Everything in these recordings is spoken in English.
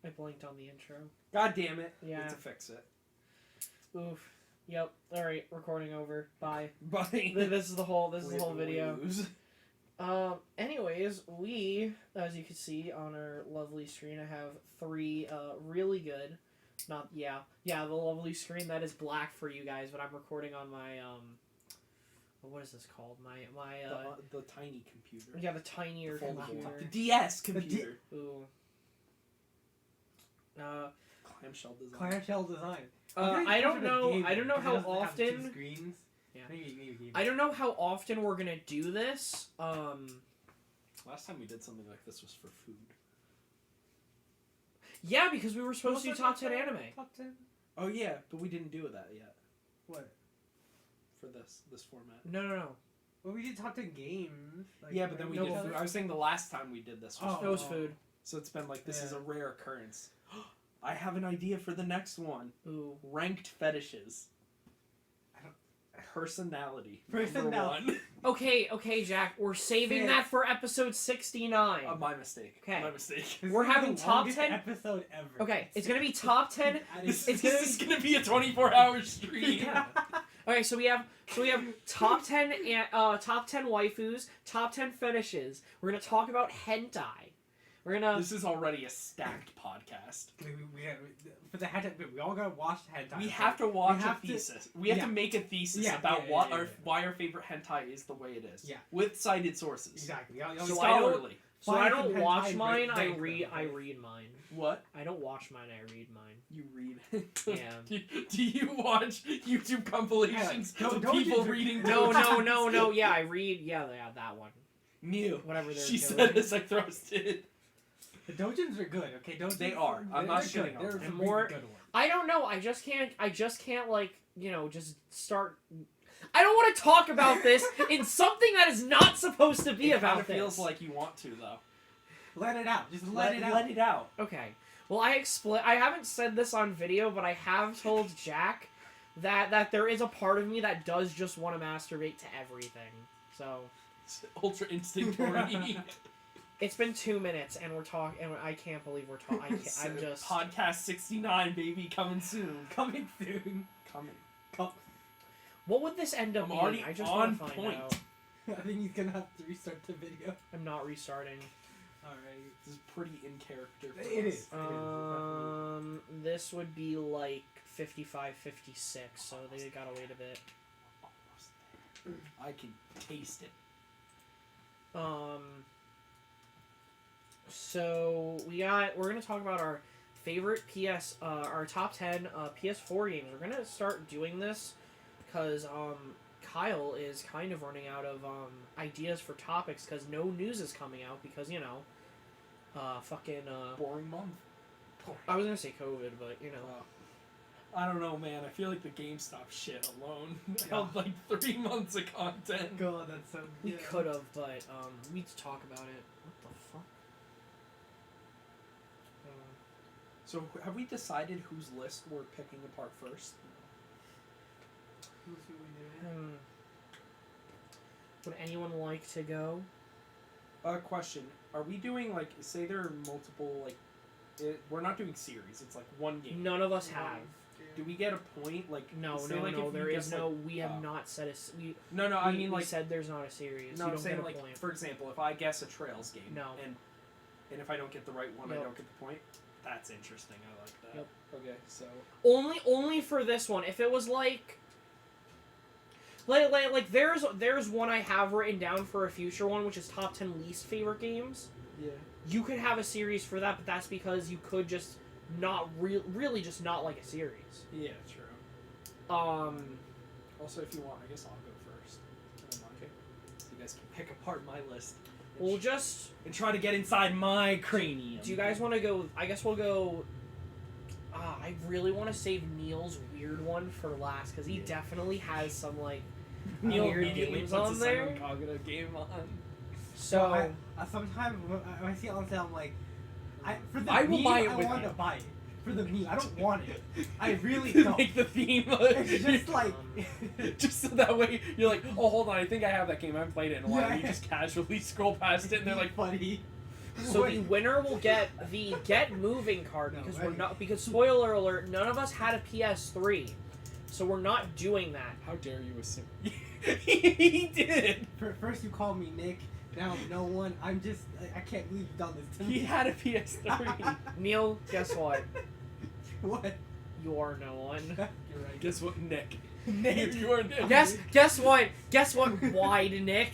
I blinked on the intro. God damn it. Yeah. We have to fix it. Oof. Yep. Alright, recording over. Bye. Bye. This is the whole video. Lose. Anyways, we, as you can see on our lovely screen, I have 3 really good, the lovely screen that is black for you guys, but I'm recording on my what is this called? The tiny computer. Yeah, the tinier computer. The DS computer. Ooh. Clamshell design. I don't know how often. Screens. Yeah. Maybe. I don't know how often we're gonna do this. Last time we did something like this was for food. Yeah, because we were supposed to do top 10 anime. Top 10? Oh yeah, but we didn't do that yet. What? For this format. No. Well, we did top 10 games. Like, Yeah, but then we did food. I was saying the last time we did this was It was food. So it's been like, this is a rare occurrence. I have an idea for the next one. Ooh. Ranked fetishes. Personality. Personality. Okay, Jack. We're saving that for episode 69. My mistake. Okay. My mistake. We're having top 10 episode ever. Okay, it's gonna be top 10. This is gonna be a 24-hour stream. Yeah. Okay, so we have top 10 waifus, top 10 fetishes. We're gonna talk about hentai. We're gonna. This is already a stacked podcast. For the hentai, we all gotta watch hentai. We have to watch a thesis. We have to make a thesis about why our favorite hentai is the way it is. Yeah. With cited sources. Exactly. Scholarly. So I don't watch mine. I read mine. What? I don't watch mine. I read mine. You read. Yeah. Do you watch YouTube compilations of people reading? No. Yeah, I read. Yeah, that one. Mew. Whatever they're She doing. said as I thrusted. The dojins are good. Okay, They are. I'm not shitting on them. They're more. Good ones. I don't know. I just can't like just start. I don't want to talk about this in something that is not supposed to be about this. It feels like you want to though. Let it out. Just let it out. Let it out. Okay. Well, I haven't said this on video, but I have told Jack that there is a part of me that does just want to masturbate to everything. So. It's ultra instinct horny. It's been 2 minutes, and we're talking, and I can't believe we're talking. I'm just... Podcast 69, baby, coming soon. Coming soon. Coming. What would this end up being? Already I just on want to find point. out. I think he's gonna have to restart the video. I'm not restarting. Alright. This is pretty in character for It us. is. This would be like 55, 56, so they gotta wait a bit. Almost there. I can taste it. So we're gonna talk about our favorite our top 10 PS4 games. We're gonna start doing this because Kyle is kind of running out of ideas for topics because no news is coming out because Boring month. I was gonna say COVID, but I don't know, man. I feel like the GameStop shit alone held like 3 months of content. God, that's so. we could have, but we need to talk about it. What the fuck? So have we decided whose list we're picking apart first? Would anyone like to go? Question. Are we doing, like, say there are multiple, like, we're not doing series. It's, like, one game. None of us have. Do we get a point? Like, No, say, like, if there you is guess, no, like, we have not said I mean, we like, said there's not a series. No, you I'm don't saying, get a like, point. for example, if I guess a Trails game, No. and if I don't get the right one, I Nope. don't get the point. That's interesting. I like that. Yep. Okay, so Only for this one. If it was like there's one I have written down for a future one, which is top 10 least favorite games. yeah. You could have a series for that, but that's because you could just not really just not like a series. Yeah, true. Also, if you want, I guess I'll go first. Okay. So you guys can pick apart my list. We'll just and try to get inside my cranium. Do you guys want to go? I guess we'll go. I really want to save Neil's weird one for last because he definitely has some like weird games on there. Incognito game on. So I sometimes when I see it on sale, I'm like, for the I will meme, buy it I with want you. to buy it. For the meme, I don't want it. I really To don't. make the theme. It's just like, just so that way you're like, oh, hold on, I think I have that game. I haven't played it in a while. Yeah. And you just casually scroll past it, and they're like, funny. So Wait. the winner will get the Get Moving card No, because wait. we're not. Because spoiler alert, none of us had a PS3, so we're not doing that. How dare you assume? He did. First you called me Nick, now no one. I'm just, I can't believe you've done this to me. He had a PS3. Neil, guess what? What? You are no one. You're right. Guess what, Nick? Nick. You are Nick. Guess what? Guess what? Wide Nick.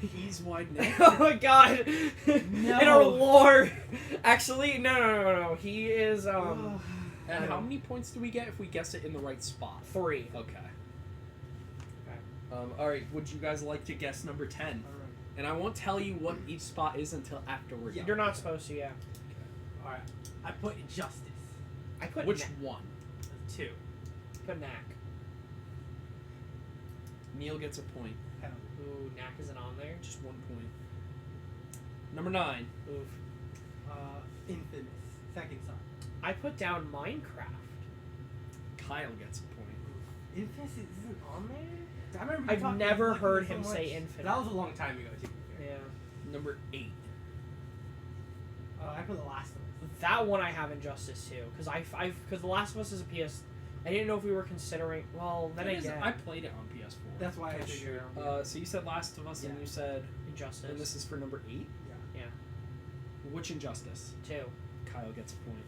He's wide Nick. Oh my god! No. In our lore, actually, no. He is Ugh. And how many points do we get if we guess it in the right spot? 3. Okay. Alright, would you guys like to guess number 10? Alright. And I won't tell you what each spot is until after we're done. You're not supposed to, yeah. Alright. I put Injustice. I put Which Knack. one? 2. Put Knack. Neil gets a point. Hell. Ooh, Knack isn't on there. Just 1 point. Number 9. Oof. Infamous. Second side. I put down Minecraft. Kyle gets a point. Infamous isn't on there? I remember I've talking never about heard it so him much. say Infinite. That was a long time ago, too. Yeah. Number 8. I put The Last of Us. That one I have Injustice too, because The Last of Us is a PS. I didn't know if we were considering. Well, then again, I played it on PS4. That's why I That's figured. true. So you said Last of Us, and Yeah. you said, Injustice. and this is for number 8? Yeah. Which Injustice? 2. Kyle gets a point.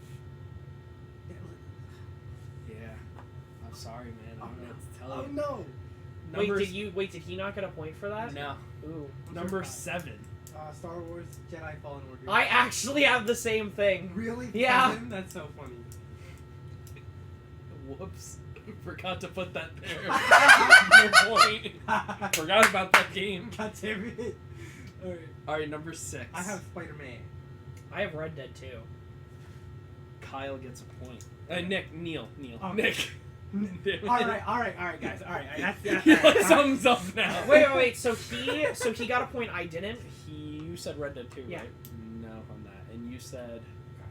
Yeah. I'm sorry, man. I don't know what to tell Oh you. no! Did he not get a point for that? No. Ooh. Number 7. Star Wars Jedi Fallen Order. I actually have the same thing. Really? Yeah. 7? That's so funny. Whoops. Forgot to put that there. No point. Forgot about that game. God damn it. Alright. Alright, number 6. I have Spider-Man. I have Red Dead 2. Kyle gets a point. Neil. Oh. Nick. Alright, guys. Alright. He That's looks thumbs up now. Wait. So he got a point. I didn't. You said Red Dead 2, Yeah. right? No on that. And you said...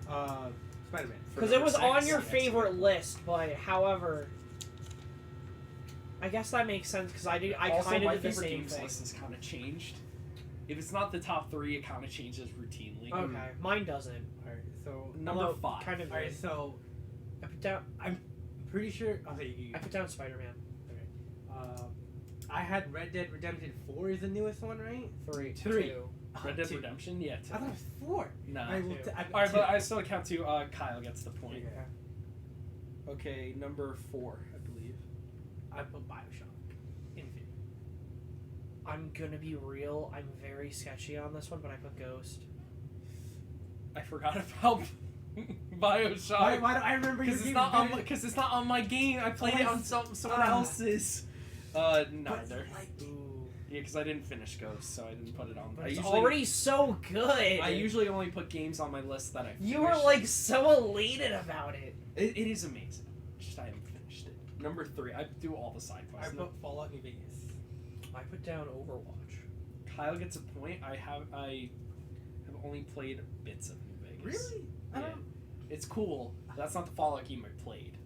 Spider-Man. Because it was number on 6, your yes. favorite list, but however, I guess that makes sense because I Also, kind my of did the favorite same games thing. list has kind of changed. If it's not the top 3, it kind of changes routinely. Okay, mine doesn't. Alright, so... Number Although, 5. kind of. Alright, so... I put down. Pretty sure... Okay, I put down Spider-Man. I had Red Dead Redemption 4 is the newest one, right? 3. 3. 2. Red Dead 2. Redemption? Yeah, 2. I thought it was 4. Nah. I will 2. Alright, but I still count 2. Kyle gets the point. Yeah. Okay, number 4, I believe. I put Bioshock. Infinite. I'm gonna be real. I'm very sketchy on this one, but I put Ghost. I forgot about Bioshock. Why do I remember your Because it's game not was on good? because it's not on my game. I played it on someone else's. Neither. Ooh. Yeah, because I didn't finish Ghost, so I didn't put it on. But it's already so good. I usually only put games on my list that I finished. You were like so elated about it. It is amazing. Just I haven't finished it. Number 3, I do all the side I quests. put Fallout New Vegas. I put down Overwatch. Kyle gets a point. I have only played bits of New Vegas. Really? Yeah. It's cool. That's not the Fallout game I played.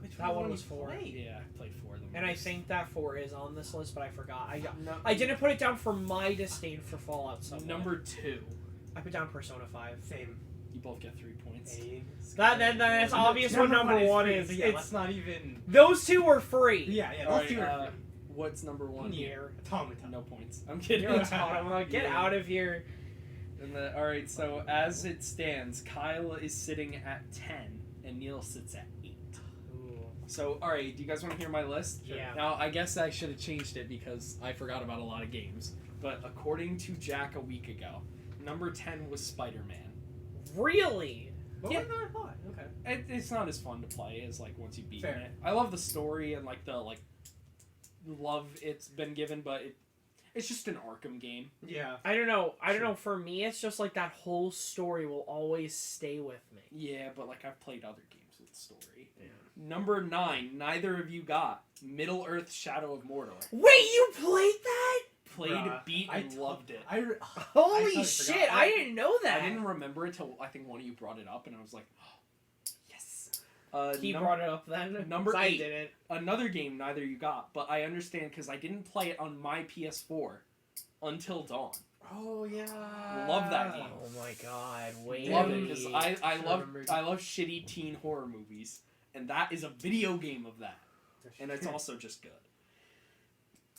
Which That one you was 4. played? Yeah, I played 4 of them. And I think that 4 is on this list, but I forgot. No, I didn't put it down for my disdain for Fallout. Somewhat. Number 2. I put down Persona 5. Same. You both get 3 points. That's obvious what number 1 is. Yeah, It's, let's not even. those 2 were free. Yeah, All those two right, are what's number 1? Nier. Automata. No points. I'm kidding. You're Automata. Get Yeah. out of here. And all right, so as it stands, Kyle is sitting at 10, and Neil sits at 8. Ooh. So, all right, do you guys want to hear my list? Yeah. Now, I guess I should have changed it because I forgot about a lot of games. But according to Jack a week ago, number 10 was Spider-Man. Really? What Yeah. was that I thought? Okay. It's not as fun to play as like once you beat Fair. it. I love the story and like the love it's been given, but it's just an Arkham game. Yeah. I don't know. For me, it's just like that whole story will always stay with me. Yeah, but like I've played other games with story. Yeah. Number 9, neither of you got Middle Earth: Shadow of Mordor. Wait, you played that? Played, Bruh, beat, and loved it. Holy totally shit! forgot. I didn't know that. I didn't remember it till I think one of you brought it up, and I was like, oh, yes. He brought it up then. number 'Cause I 8. didn't. Another game neither you got, but I understand because I didn't play it on my PS4 until Dawn. Oh yeah. Love that game. Oh my god, wait. Love it because I remembered. love shitty teen horror movies, and that is a video game of that, and it's also just good.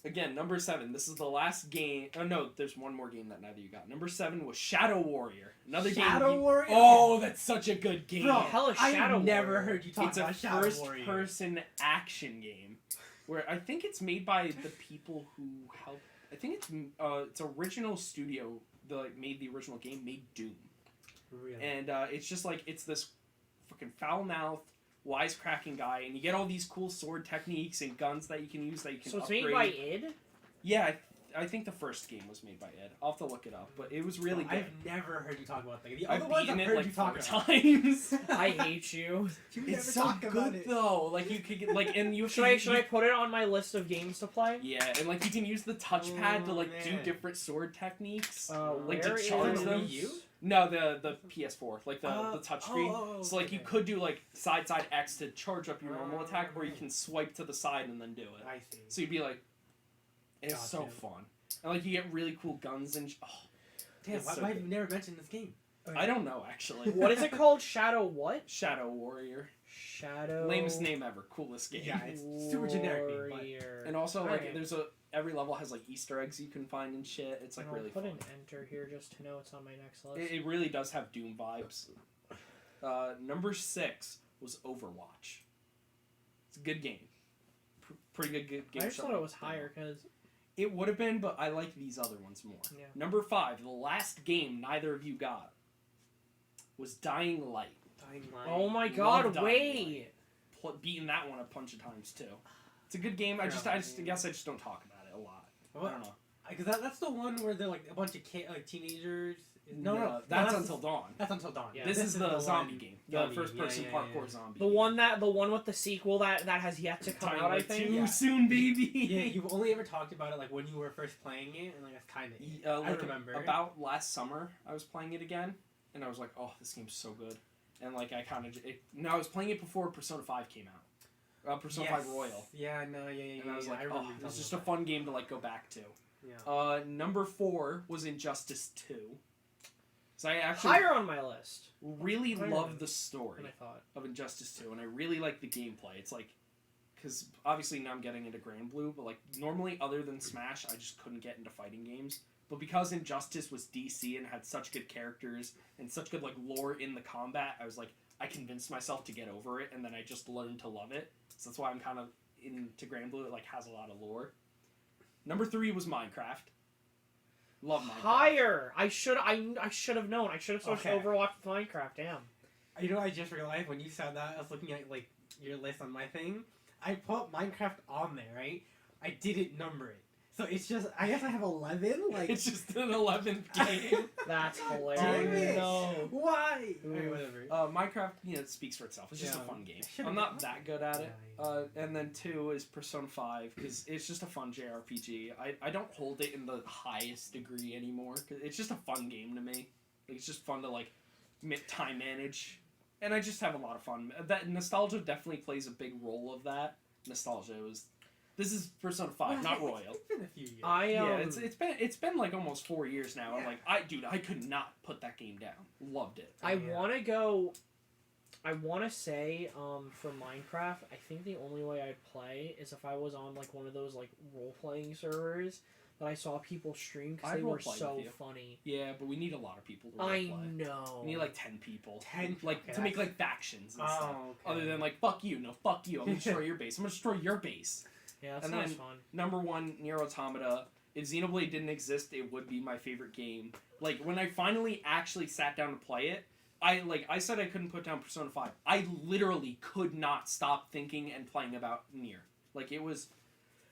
Again, number 7. This is the last game. Oh no, there's one more game that neither you got. Number 7 was Shadow Warrior. Another game. Shadow Warrior. Oh, that's such a good game. Bro, hell is Shadow I've never Warrior? heard you talk It's a about Shadow Warrior. first-person action game, where I think it's made by the people who helped. I think it's original studio that made the original game, made Doom. Really? And it's just like, it's this fucking foul-mouthed, wisecracking guy, and you get all these cool sword techniques and guns that you can use that you can So it's upgrade. made by id? Yeah, I think the first game was made by id. I'll have to look it up, but it was really good. I've never heard you talk about that. The I've other ones beaten I've it heard like you 4 talk about. times. I hate you. You never It's so talk about good it. though. Like you could get like, and you Should I put it on my list of games to play? Yeah, and like you can use the touchpad to Oh, like do man. different sword techniques. Where Like to charge is- them. Wii U? No, the PS4, like the touchscreen. So like you okay. could do like side X to charge up your normal attack, or you can swipe to the side and then do it. I see. So you'd be like, it's so Gotcha. fun, and like you get really cool guns and. Damn, It's why so have you good. never mentioned this game? I don't know actually. What is it called? Shadow what? Shadow Warrior. Shadow. Lamest name ever. Coolest game. Yeah, it's super generic name, but- Warrior. And also like Alright. every level has like Easter eggs you can find and shit. It's like And I'll really put fun. an enter here just to know it's on my next list. It really does have Doom vibes. Number 6 was Overwatch. It's a good game. Pretty good game. I just show. thought it was higher because It would have been, but I like these other ones more. Yeah. Number 5, the last game neither of you got, was Dying Light. Dying Light. oh my Love god, Dying wait. Beating that one a bunch of times too. It's a good game. I guess I just don't talk about it a lot. I don't know. Because that's the one where they're like a bunch of teenagers. No, that's Until Dawn. That's Until Dawn. Yeah. This is the one- zombie game. The Zombie, first-person yeah, parkour yeah. zombie. The one with the sequel that has yet to come Dying out, I Light think. 2 Yeah. soon, baby. Yeah, you've only ever talked about it like when you were first playing it, and like that's kind of. I Like remember. about last summer, I was playing it again, and I was like, "Oh, this game's so good." And like I kind of, no, I was playing it before Persona 5 came out. Persona 5 Royal. Yeah, no, yeah. And I was like, remember "Oh, you it's talking just a about fun game to like go back to." that. Yeah. Number 4 was Injustice 2. So I actually Higher on my list really Higher love the story than I thought. of Injustice 2, and I really like the gameplay. It's like, because obviously now I'm getting into Grand Blue, but like normally other than Smash, I just couldn't get into fighting games. But because Injustice was DC and had such good characters and such good like lore in the combat, I was like, I convinced myself to get over it, and then I just learned to love it. So that's why I'm kind of into Grand Blue. It like has a lot of lore. Number 3 was Minecraft. Love Minecraft. Higher. I should have known. I should have switched Okay. Overwatch with Minecraft. Damn. You know, I just realized when you said that, I was looking at like your list on my thing. I put Minecraft on there, right? I didn't number it, so it's just. I guess I have 11. Like It's just an 11th game. That's Damn hilarious. it! no. Why? Ooh. Alright, whatever. Minecraft, it speaks for itself. It's just a Yeah. fun game. Should've I'm not been- that good at it. Yeah. And then 2 is Persona 5, because it's just a fun JRPG. I don't hold it in the highest degree anymore, because it's just a fun game to me. It's just fun to, like, time manage. And I just have a lot of fun. That nostalgia definitely plays a big role of that. Nostalgia was... This is Persona 5, not Royal. It's been a few years. Yeah, it's been like almost 4 years now. I'm Yeah. like, I could not put that game down. Loved it. I Yeah. want to go. I want to say, for Minecraft, I think the only way I'd play is if I was on like one of those like role playing servers that I saw people stream because I'd they were roleplay so with you. funny. Yeah, but we need a lot of people to I roleplay. know. We need like 10 people. 10? Like Okay, to make that's- like factions and stuff. Oh, okay. Other than like fuck you, no fuck you. I'm gonna destroy your base. I'm gonna destroy your base. Yeah, that and sounds then- fun. Number 1, Nier Automata. If Xenoblade didn't exist, it would be my favorite game. Like when I finally actually sat down to play it, I said I couldn't put down Persona 5. I literally could not stop thinking and playing about Nier. Like it was,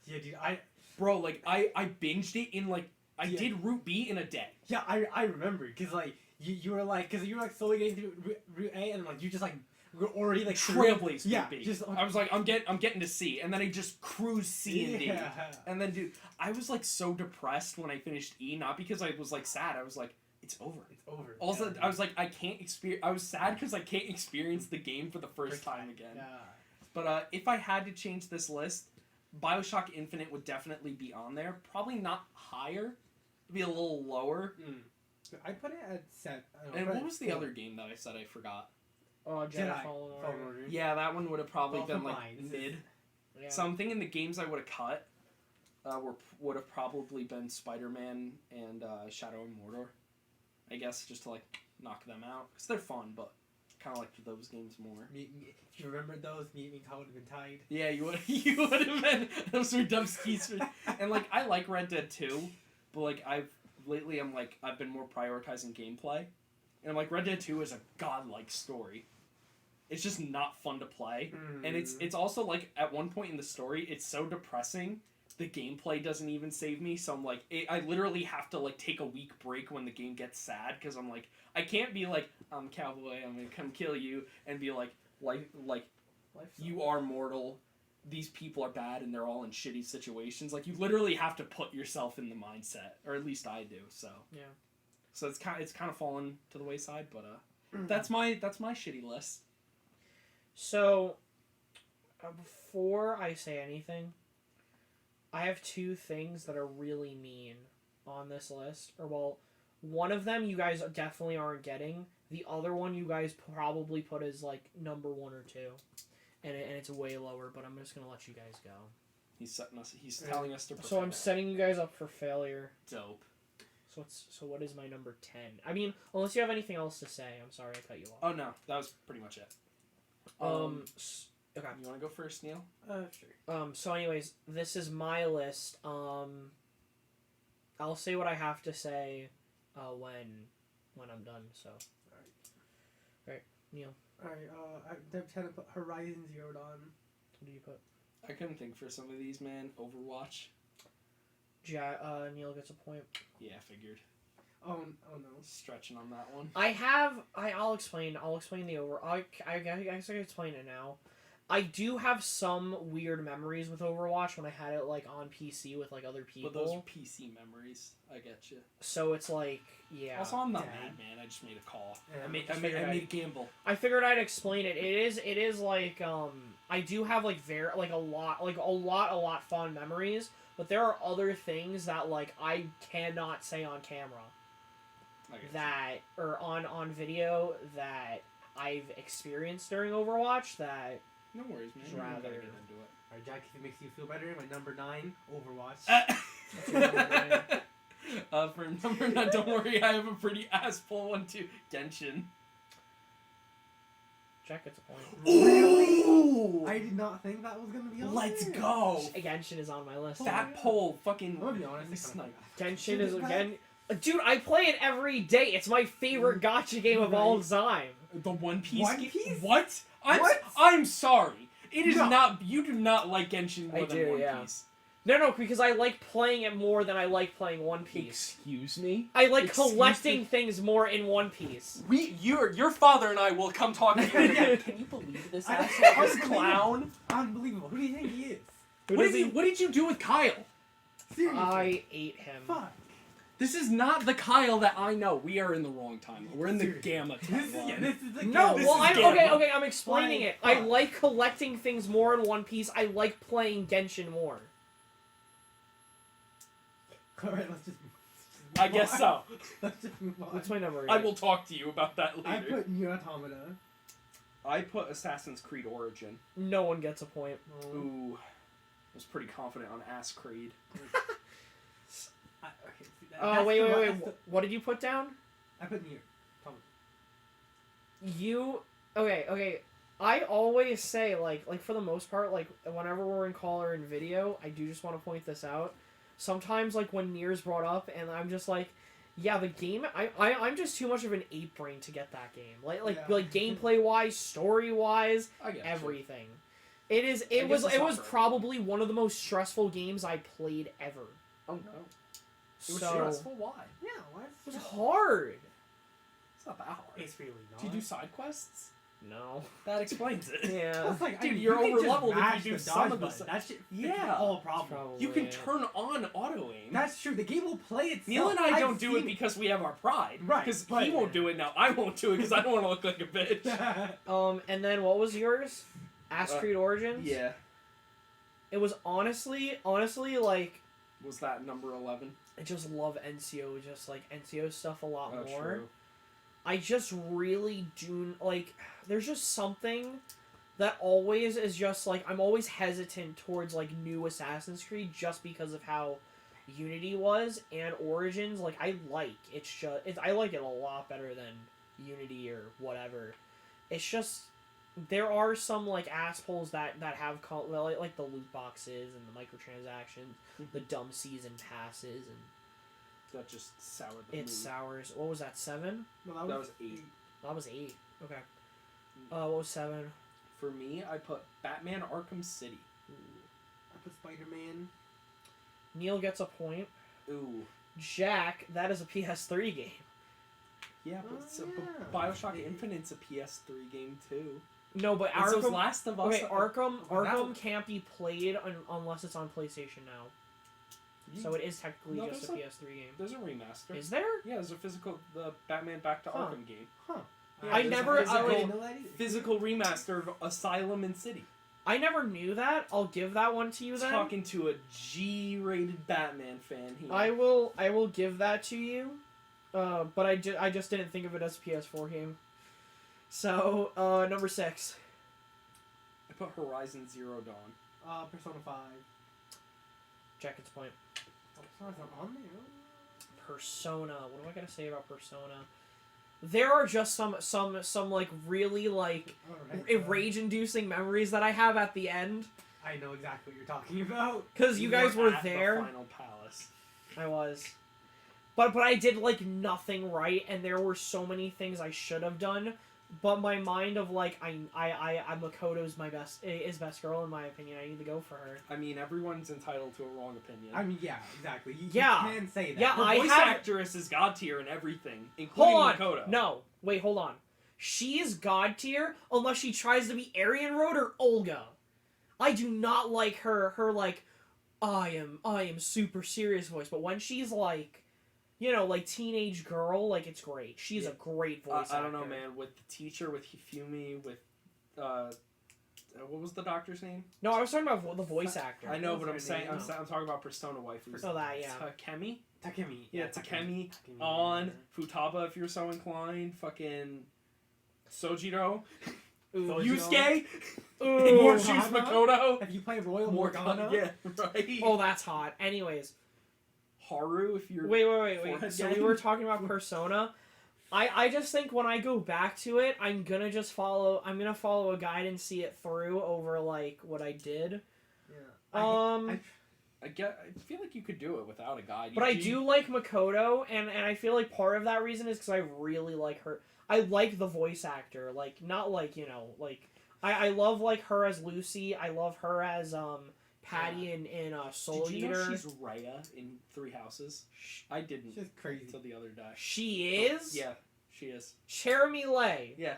Yeah, dude. bro. Like I binged it in like I Yeah. did Route B in a day. Yeah, I remember because like you were like because you were like slowly getting through Route A and like you just like were already like Trailblaze Yeah, Route B. just I was like I'm getting to C, and then I just cruise C and D. Yeah. And then, dude, I was like so depressed when I finished E, not because I was like sad. I was like, it's over. It's over. Also, Yeah, I was like, I can't experience. I was sad because I can't experience the game for the first time again. Yeah. But if I had to change this list, Bioshock Infinite would definitely be on there. Probably not higher, be a little lower. I put it at 7. And what was the other game that I said I forgot? Jedi Fallen Order. Yeah, that one would have probably Well, been for like mine, mid. Yeah. So I'm thinking the games I would have cut would have probably been Spider-Man and Shadow and Mordor. I guess just to like knock them out because they're fun, but kind of like those games more. If you remember those, me and Todd would have been tied. Yeah, you would have been those were Dubskis. And like I like Red Dead 2, but like I've been more prioritizing gameplay. And I'm like Red Dead 2 is a godlike story. It's just not fun to play. And it's also like at one point in the story it's so depressing the gameplay doesn't even save me, so I'm like I literally have to like take a week break when the game gets sad because I'm like I can't be like I'm a cowboy, I'm gonna come kill you and be like you are mortal, these people are bad and they're all in shitty situations. Like you literally have to put yourself in the mindset, or at least I do. So yeah, so it's kind of fallen to the wayside, but that's my shitty list. So before I say anything, I have two things that are really mean on this list. Or, well, one of them you guys definitely aren't getting. The other one you guys probably put as, like, number 1 or 2. And it's way lower, but I'm just going to let you guys go. He's telling us to prepare. So I'm setting you guys up for failure. Dope. So what is my number 10? I mean, unless you have anything else to say. I'm sorry I cut you off. Oh, no. That was pretty much it. Okay. You want to go first, Neil? Sure. So anyways, this is my list. I'll say what I have to say when I'm done, so. Alright, Neil. Alright, I'm trying to put Horizon Zero Dawn. What do you put? I couldn't think for some of these, man. Overwatch. Neil gets a point. Yeah, I figured. Oh no. Stretching on that one. I'll explain the I guess I can explain it now. I do have some weird memories with Overwatch when I had it like on PC with like other people. But those are PC memories. I get you. So it's like, yeah. Also, I'm not mad, man. I just made a call. Yeah, I made a gamble. I figured I'd explain it. It is like I do have like a lot fun memories, but there are other things that like I cannot say on camera. Or on video that I've experienced during Overwatch that. No worries, man. Just rather get into it. Alright, Jack, if it makes you feel better, my number 9, Overwatch. For number 9, don't worry, I have a pretty ass-full one too. Genshin. Jack gets a point. Ooh! I did not think that was gonna be on Let's there. go! Genshin is on my list. That poll fucking... I'm gonna be honest, Genshin is again... Dude, I play it every day. It's my favorite gacha game of all time. The One Piece One game? Piece? What? What? I'm sorry. It is No. not... You do not like Genshin more I than do, One yeah. Piece. No, because I like playing it more than I like playing One Piece. Excuse me? I like Excuse collecting me? things more in One Piece. Your father and I will come talk to you again. Can you believe this asshole? This clown? Unbelievable. Who do you think he is? What did you do with Kyle? Seriously. I ate him. Fuck. This is not the Kyle that I know. We are in the wrong time. We're in the Gamma timeline. This is the No, game. well, is Gamma. okay, I'm explaining it. I like collecting things more in One Piece. I like playing Genshin more. Alright, let's just move I guess so. Let's just move on. What's my number? I will talk to you about that later. I put Nier Automata. I put Assassin's Creed Origin. No one gets a point. Ooh. I was pretty confident on Ass Creed. Okay, see, Oh, wait. What did you put down? I put Nier Automata. Okay. I always say, like for the most part, like, whenever we're in call or in video, I do just want to point this out. Sometimes, like, when Nier's brought up, and I'm just like, yeah, the game, I'm just too much of an ape brain to get that game. Like gameplay-wise, story-wise, I get everything. It I guess it's not was for probably one of the most stressful games I played ever. Oh no. It was So, stressful? Why? Yeah, what? it was hard. It's not that hard. It's really not. Do you do side quests? No. That explains it. Yeah. It's like, Dude, I mean, you're you can just over-leveled if you mash do the some dodge of the button. stuff. That shit fixes Yeah. all problem. Probably. You can turn on auto aim. That's true. The game will play itself. Neil and I I've don't do it seen because we have our pride. Right, Because but- he won't do it now. I won't do it because I don't want to look like a bitch. And then what was yours? Ass Creed Origins? Yeah. It was honestly, like, Was that number 11? I just love NCO, just like NCO stuff a lot Oh, more. true. I just really do like. There's just something that always is just like I'm always hesitant towards like new Assassin's Creed just because of how Unity was and Origins. Like I like I like it a lot better than Unity or whatever. It's just there are some like assholes that have like the loot boxes and the microtransactions, the dumb season passes, and That just soured the it mood. sours. What was that, 7? No, That was 8. That was 8. Okay. What was 7? For me, I put Batman Arkham City. I put Spider-Man. Neil gets a point. Ooh. Jack, that is a PS3 game. Yeah, but, Oh, but yeah. Bioshock Infinite's a PS3 game too. No, but And so's Arkham. Last of Us. Okay, Arkham. Well, that Arkham was- can't be played unless it's on PlayStation now. So it is technically No, just a there's PS3 game. There's a remaster. Is there? Yeah, there's a the Batman Back to Huh. Arkham game. Huh. Yeah, I there's a never- I physical, would- know that either. physical remaster of Asylum and City. I never knew that. I'll give that one to you then. Talking to a G-rated Batman fan here. I will give that to you. But I just didn't think of it as a PS4 game. So, number 6. I put Horizon Zero Dawn. Persona 5. Jack gets a point. Oh, Persona's not on there. Persona. What do I gotta say about Persona? There are just some like really like Alright. rage-inducing memories that I have at the end. I know exactly what you're talking about. Because you guys were at there. The Final Palace. I was. But I did like nothing right, and there were so many things I should have done. But my mind of like I'm Makoto's best girl in my opinion. I need to go for her. I mean, everyone's entitled to a wrong opinion. I mean, yeah, exactly. You Yeah. can say that. Yeah, Her I voice have- actress is god tier and everything, including Hold on. Makoto. No, wait, hold on. She is god tier unless she tries to be Aryan Road or Olga. I do not like her like I am super serious voice, but when she's like like teenage girl, like it's great. She's a great voice actor. I don't know, man. With the teacher, with Hifumi, with what was the doctor's name? No, I was talking about the voice actor. I know, but What's I'm her saying name? I'm talking about Persona waifus. Oh, that, yeah. Takemi. Takemi. Yeah, Takemi. On Futaba, if you're so inclined. Fucking Sojiro. Ooh. Yusuke. Ooh. More Morgana? Shoes Makoto. If you play Royal Morgana, Yeah, right. Oh, that's hot. Anyways, Haru, if you're wait. Forehead So gang? we were talking about Persona. I just think when I go back to it, I'm gonna follow a guide and see it through over like what I did. yeah. I feel like you could do it without a guide. But I do like Makoto, and I feel like part of that reason is because I really like her. I like the voice actor, like not like like I love like her as Lucy. I love her as Patty in Soul Did you Eater. know she's Raya in Three Houses? I didn't She's crazy. until the other day. She is. Yeah, she is. Jeremy Lay. Yeah.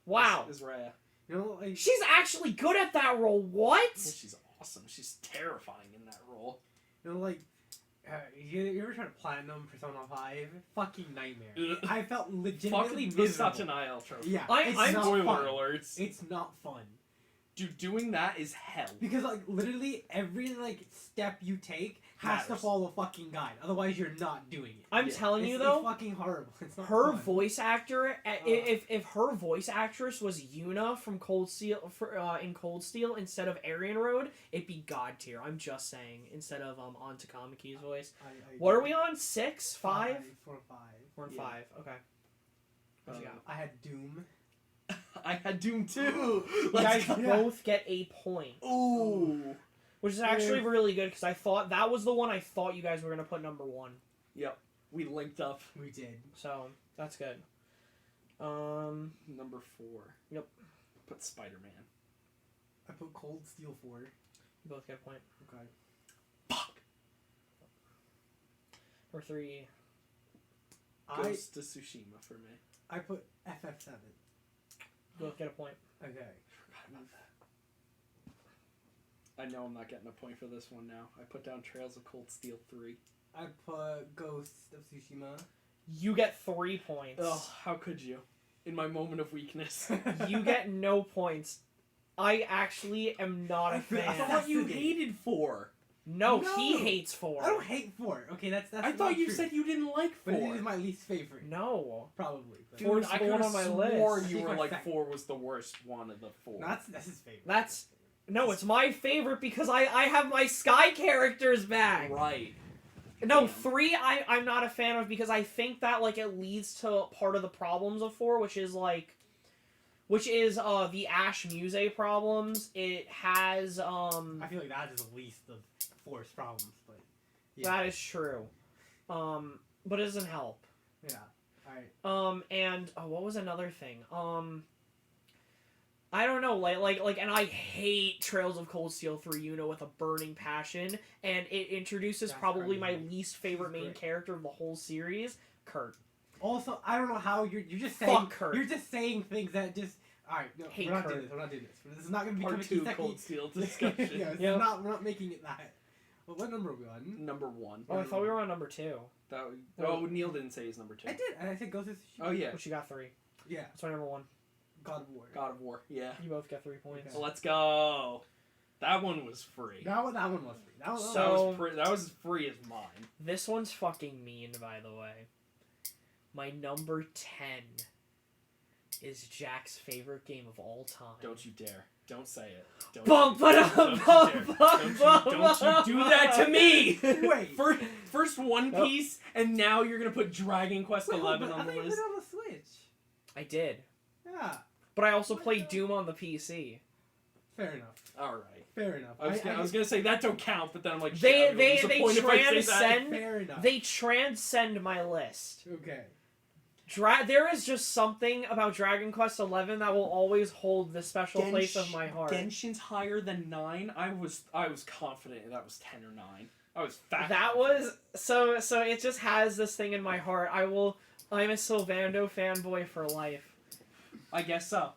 Wow. Is Raya. You know, like, She's actually good at that role. What? Yeah, she's awesome. She's terrifying in that role. like, you ever tried to platinum Persona 5? Fucking nightmare. Ugh. I felt Fuck legitimately with miserable. such an IL trophy. Yeah, I'm not Spoiler fun. alerts. It's not fun. Dude, doing that is hell. Because, like, literally every, like, step you take has to Matters. follow a fucking guide. Otherwise, you're not doing it. I'm Yeah. telling you It's though, fucking horrible. It's not her fun. voice actor, if her voice actress was Yuna from Cold Steel in Cold Steel instead of Aryan Road, it'd be god tier. I'm just saying instead of on Takamiki's voice. I What are we on? 6, 5? 4, 5. We're on Yeah. 5. Okay. What you got? I had Doom. I had Doom 2. You Let's guys go. both get a point, Ooh. which is actually really good because I thought that was the one I thought you guys were gonna put number 1. Yep. We linked up. We did. So that's good. Number 4. Yep. Put Spider-Man. I put Cold Steel 4. You both get a point. Okay. Fuck. Number 3. Ghost of Tsushima for me. I put FF7. You both get a point. Okay. Forgot about that. I know I'm not getting a point for this one now. I put down Trails of Cold Steel 3. I put Ghost of Tsushima. You get 3 points. Oh, how could you? In my moment of weakness. You get no points. I actually am not a I fan. thought you hated 4. No, No. he hates 4. I don't hate 4. Okay, that's. I thought not you true. said you didn't like 4. But it is my least favorite. No. Probably. But Dude, Four's I the could one have on my swore list. you were Secret like fact. 4 was the worst one of the 4. No, that's his favorite. That's... No, it's my favorite because I have my Sky characters back. Right. No, Damn. 3 I'm not a fan of because I think that like it leads to part of the problems of 4, which is the Ash Muse problems. It has I feel like that is the least of 4's problems, but yeah. that is true. But it doesn't help. Yeah. Alright. And what was another thing? I don't know, and I hate Trails of Cold Steel 3 Uno with a burning passion, and it introduces That's probably my crazy. least favorite She's main great. character of the whole series, Kurt. Also, I don't know how you're just saying. Fuck Kurt. You're just saying things that just. Alright, no, Hate we're not Kurt. doing this. We're not doing this. This is not going to become Part a 2 Kiseki. Cold Steel discussion. Yeah, this Yep. is not. We're not making it that. Well, what number are we on? Number 1. Oh, I thought we were on number 2. That was, oh, Neil didn't say his number 2. I did, and I said Ghost of Tsushima. Oh, yeah. But you got 3. Yeah, That's my number 1. God of War. God of War. Yeah. You both got 3 points. Okay. So let's go. That one was free. That one was free. That was. That was as free as mine. This one's fucking mean, by the way. My number 10 is Jack's favorite game of all time. Don't you dare. Don't say it. Don't Bum, you dare. ba-dum, Don't you bum, dare. bum, Don't you do that to me! Wait. First One Nope. Piece, and now you're gonna put Dragon Quest Wait, 11 but on I the thought you put list. it on the Switch. I did. Yeah, But I also played Doom on the PC. fair enough. Alright. Fair enough. I was gonna say that don't count, but then I'm like, They- shit, I'm they disappointed if I say that. transcend- Fair enough. They transcend my list. Okay. There is just something about Dragon Quest XI that will always hold this special place of my heart. Genshin's higher than 9. I was confident that was 10 or 9. I was fat. That was so it just has this thing in my heart. I'm a Sylvando fanboy for life. I guess so.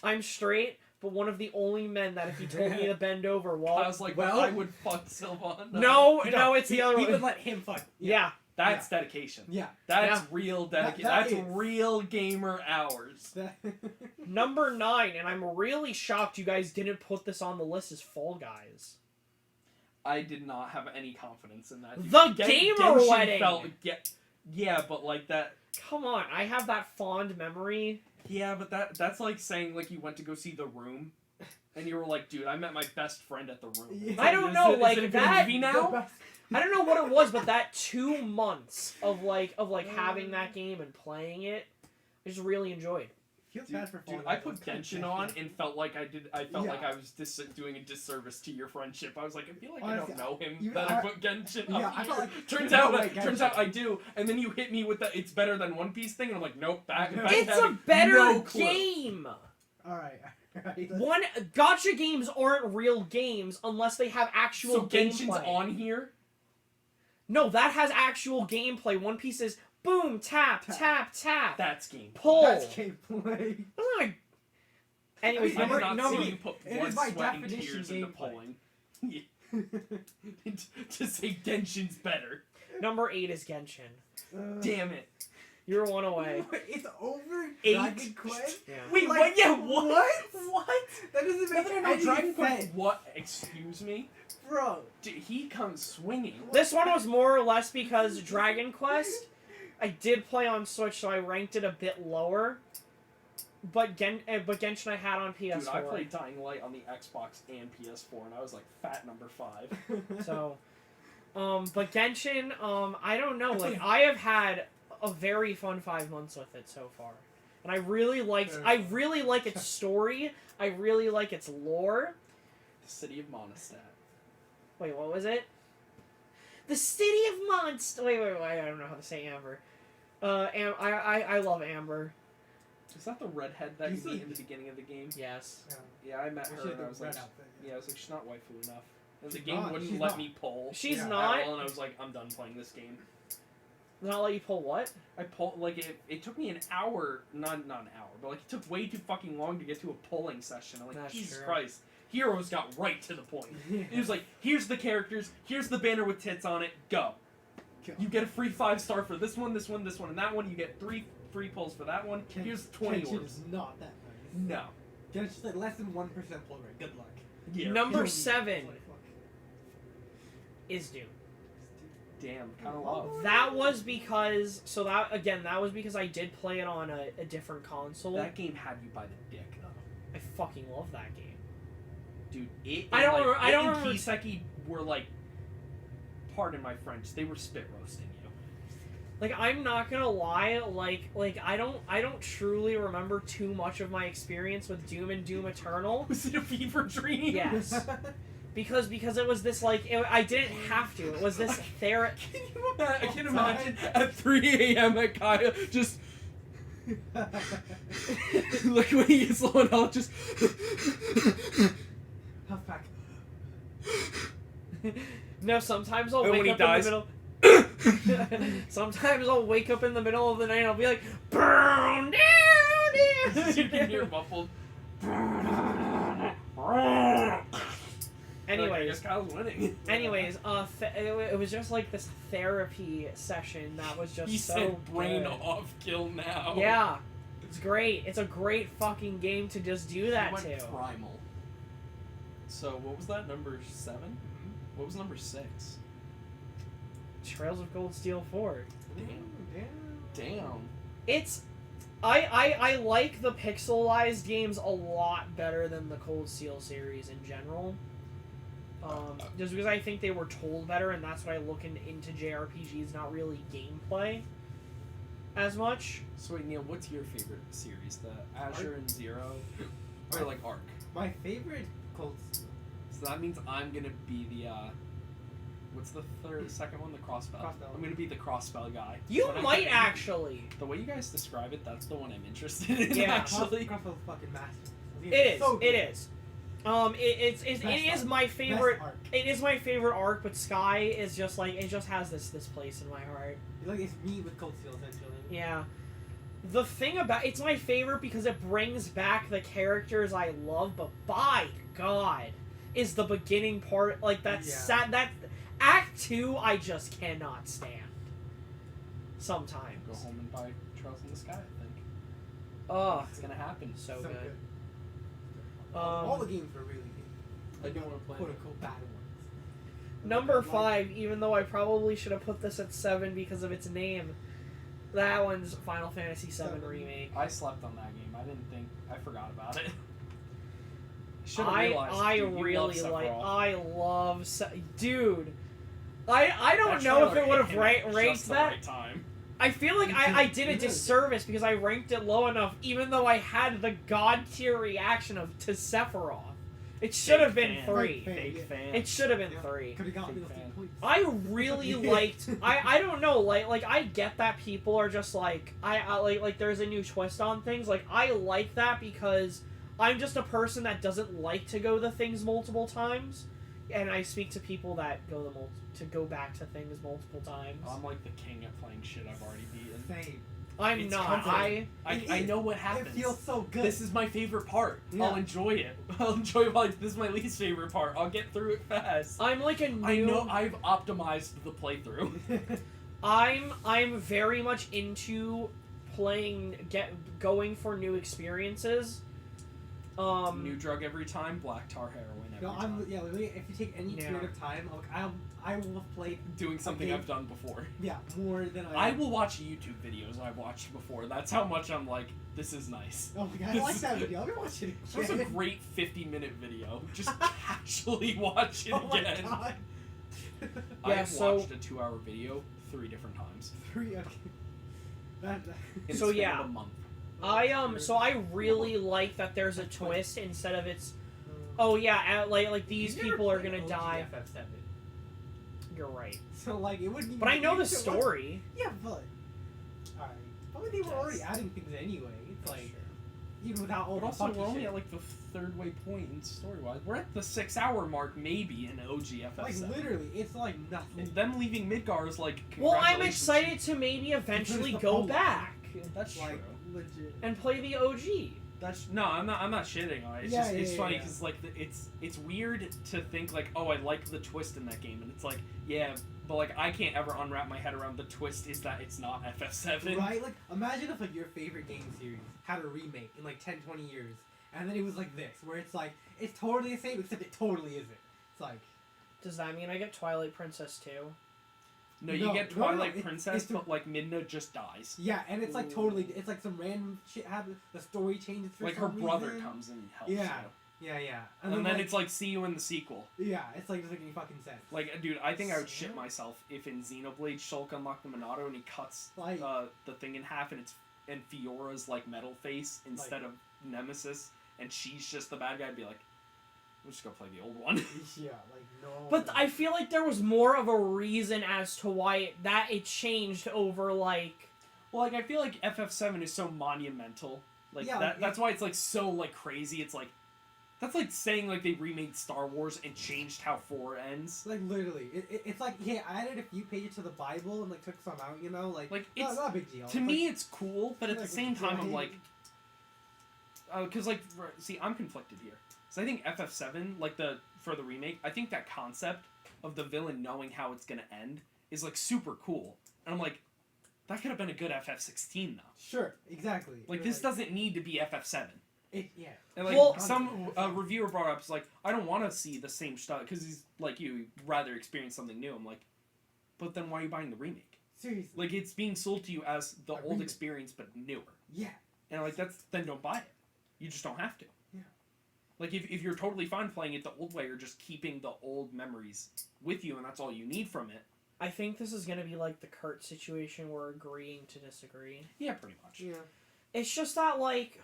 I'm straight, but one of the only men that if you told me to bend over I walk. was like, Well- I would fuck Sylvana. No, it's the other He one. would let him fuck. Yeah. That's dedication. Yeah. That's Yeah. real dedication. That That's is. real gamer hours. That- Number 9, and I'm really shocked you guys didn't put this on the list, is Fall Guys. I did not have any confidence in that. The gamer wedding! Yeah, but like that. Come on, I have that fond memory. Yeah, but that's like saying like you went to go see The Room, and you were like, dude, I met my best friend at The Room. Yeah. I don't know, like, is it a good that- movie The now? best- I don't know what it was, but that 2 months of having that game and playing it, I just really enjoyed. Feels Dude, bad for Fall I Guys. put Genshin on and felt like I felt like Yeah. I was doing a disservice to your friendship. I was like, I feel like Honestly, I don't know him. you- that I I- put Genshin yeah, up I felt here. like- turns no out way, turns Genshin. out I do. And then you hit me with the it's better than One Piece thing, and I'm like, nope, back. It's a having better no clue. game! Alright. Alright. Gacha games aren't real games unless they have actual So Genshin's gameplay. on here. No, that has actual gameplay. One Piece is boom, tap, Tap. tap, tap. That's game. Pull. That's gameplay. Ah. Anyways, I I mean, did not number see you put it blood, is by sweat, and definition tears into gameplay. pulling. To say Genshin's better. number 8 is Genshin. Damn it. You're 1 away. It's over 8? Dragon Quest? Yeah. Wait, Like, what? Yeah, what? what? What? That doesn't make No, any Dragon Quest. sense. What? Excuse me? Bro. Dude, he comes swinging. This one was more or less because Dragon Quest, I did play on Switch, so I ranked it a bit lower. But Genshin I had on PS4. Dude, I played Dying Light on the Xbox and PS4, and I was like fat number 5. So, but Genshin, I don't know. Like, I have had a very fun 5 months with it so far, and I really like its story. I really like its lore. The city of Mondstadt. Wait, what was it? The city of Mondstadt. Wait. I don't know how to say Amber. I love Amber. Is that the redhead that you You meet see- in the beginning of the game? Yes. Yeah, I met She her, had and the I was red like, outfit. yeah, I was like, she's not waifu enough. And the She's game not, wouldn't she's let not. me pull. She's Yeah. not. At all, and I was like, I'm done playing this game. Not let you pull what? I pulled like it took me an hour, not an hour, but like it took way too fucking long to get to a pulling session. I'm like, That's Jesus true. Christ. Heroes got right to the point. It was like, here's the characters, here's the banner with tits on it, go. You get a free 5-star for this one, this one, this one, and that one. You get 3 free pulls for that one. Here's 20 Genshin orbs. is not that nice. No. Genshin's like less than 1% pull rate. Good luck. Yeah. Number Kill me. 7. Like, fuck. is Doom. Damn, kind of love. That was because that was because I did play it on a different console. That game had you by the dick, though. I fucking love that game. Dude, it I don't and remember. Kiseki were like, pardon my French, they were spit roasting you. Like, I'm not gonna lie, like I don't truly remember too much of my experience with Doom and Doom Eternal. Was it a fever dream? Yes. Because it was this, like, I didn't have to. It was this therapy. I can imagine at 3 a.m. at Kaya just... like when he gets low and health, just... Health pack. No, sometimes I'll And wake when he up dies- in the middle... Sometimes I'll wake up in the middle of the night and I'll be like, burn down, you can hear muffled. Anyways, I guess Kyle's winning. Anyways, it was just like this therapy session that was just He so said brain good. off, kill now. Yeah, it's great. It's a great fucking game to just do that He went to. primal. So what was that, number 7? What was number 6? Trails of Cold Steel 4. Damn. It's I like the pixelized games a lot better than the Cold Steel series in general. Just because I think they were told better, and that's what I look into JRPGs, not really gameplay as much. So wait, Neil, what's your favorite series? The Azure and Zero? Or like Arc? My favorite Cold Steel. So that means I'm gonna be the, what's the second one? The Crossbell? Crossbell. I'm gonna be the Crossbell guy. You But I'm might gonna- actually. The way you guys describe it, that's the one I'm interested in, Yeah. actually. Crossbell's fucking master. It is. So good. It is. It is arc. my favorite. Best arc. It is my favorite arc, but Sky is just like it just has this place in my heart. Like it's me with Cold Steel essentially. Yeah. The thing about it's my favorite because it brings back the characters I love, but by God, is the beginning part like that's Yeah. sad. That Act 2 I just cannot stand. Sometimes. Go home and buy Trails in the Sky, I think. Oh, It's gonna happen. so good. All the games were really good. I do want to play. Quote unquote bad ones. Number Like- 5, even though I probably should have put this at 7 because of its name, that one's Final Fantasy VII Seven. Remake. I slept on that game. I didn't think. I forgot about it. Should've I realized, dude, you really love like. Sephiroth. I love. Dude, I don't That know if trailer it would have hit him at ranked just the that. right time. I feel like I did a It is. disservice because I ranked it low enough, even though I had the god tier reaction of to Sephiroth. It should have been fan. 3. Fake Yeah. fan. It should have been 3. Could have gotten Big me those fan. points. I really liked. I don't know. Like I get that people are just like I like. There's a new twist on things. Like I like that because I'm just a person that doesn't like to go to things multiple times, and I speak to people that go back to things multiple times. I'm like the king at playing shit I've already beaten. Same. I'm it's not. comforting. It I is. know what happens. It feels so good. This is my favorite part. Yeah. I'll enjoy it. I'll enjoy it. While this is my least favorite part. I'll get through it fast. I'm like a new. I know I've optimized the playthrough. I'm very much into going for new experiences. New drug every time, black tar heroin every No, time. literally, if you take any Yeah. period of time, I will have played, Doing something Okay. I've done before. more than I will watch YouTube videos I've watched before. That's how much I'm like, this is nice. Oh my god, I like that video. I'll be watching it That was a again. great 50-minute video. Just casually watch it Oh my again. god. I Yeah, have so- watched a 2-hour video 3 different times. 3, okay. That, In So, the span yeah. of a month. So I really like that there's a twist instead of it's. Oh yeah, like these people are gonna die. FF7. You're right. So like it wouldn't even But I know the it was- story. Yeah, but alright. But they were already Yes. adding things anyway. It's like even without all But the also, fucking we're only shit. at like the 3rd way point in story-wise. We're at the 6-hour mark, maybe, in OG like FF7. literally, it's like nothing. Them leaving Midgar is like, Well, I'm congratulations. excited to maybe eventually the go prologue. back That's Like true. legit. and play the OG. That's no, I'm not shitting on it. It's Yeah, just yeah, it's yeah, funny yeah. because like it's weird to think like, oh, I like the twist in that game, and it's like, yeah, but like I can't ever unwrap my head around the twist is that it's not FF7. Right? Like imagine if like your favorite game series had a remake in like 10, 20 years, and then it was like this, where it's like it's totally the same except it totally isn't. It's like Does that mean I get Twilight Princess too? No, you No, get no, no, Twilight it's Princess, the- but like Midna just dies. Yeah, and it's like totally. It's like some random shit happens. The story changes for Like her some brother reason. comes and helps Yeah. you. Yeah. And then like, it's like, see you in the sequel. Yeah, it's like doesn't make any fucking sense. Like, dude, I think I would shit Yeah. myself if in Xenoblade Shulk unlocked the Monado and he cuts Like- the thing in half and it's Fiora's like metal face instead of Nemesis and she's just the bad guy. I'd be like, we'll just go play the old one. Yeah, like no. But I feel like there was more of a reason as to why it changed over like. Well, like I feel like FF7 is so monumental. Like Yeah, that's why it's like so like crazy. It's like that's like saying like they remade Star Wars and changed how 4 ends. Like literally, it's like he added a few pages to the Bible and like took some out. You know, like it's not a big deal. to It's me like, it's cool, but at the like, same time I'm right. like, because like see I'm conflicted here. So I think FF7 like for the remake, I think that concept of the villain knowing how it's gonna end is like super cool, and I'm like. That could have been a good FF16 though. Sure, exactly. Like this doesn't need to be FF7. Yeah. And like Well- some reviewer brought up, it's like I don't want to see the same stuff because he's like you, he'd rather experience something new. I'm like, but then why are you buying the remake? Seriously. Like it's being sold to you as the A old remake. experience but newer. Yeah. And like then don't buy it. You just don't have to. Yeah. Like if you're totally fine playing it the old way, you're just keeping the old memories with you, and that's all you need from it. I think this is gonna be like the Kurt situation, where agreeing to disagree. Yeah, pretty much. Yeah. It's just that like.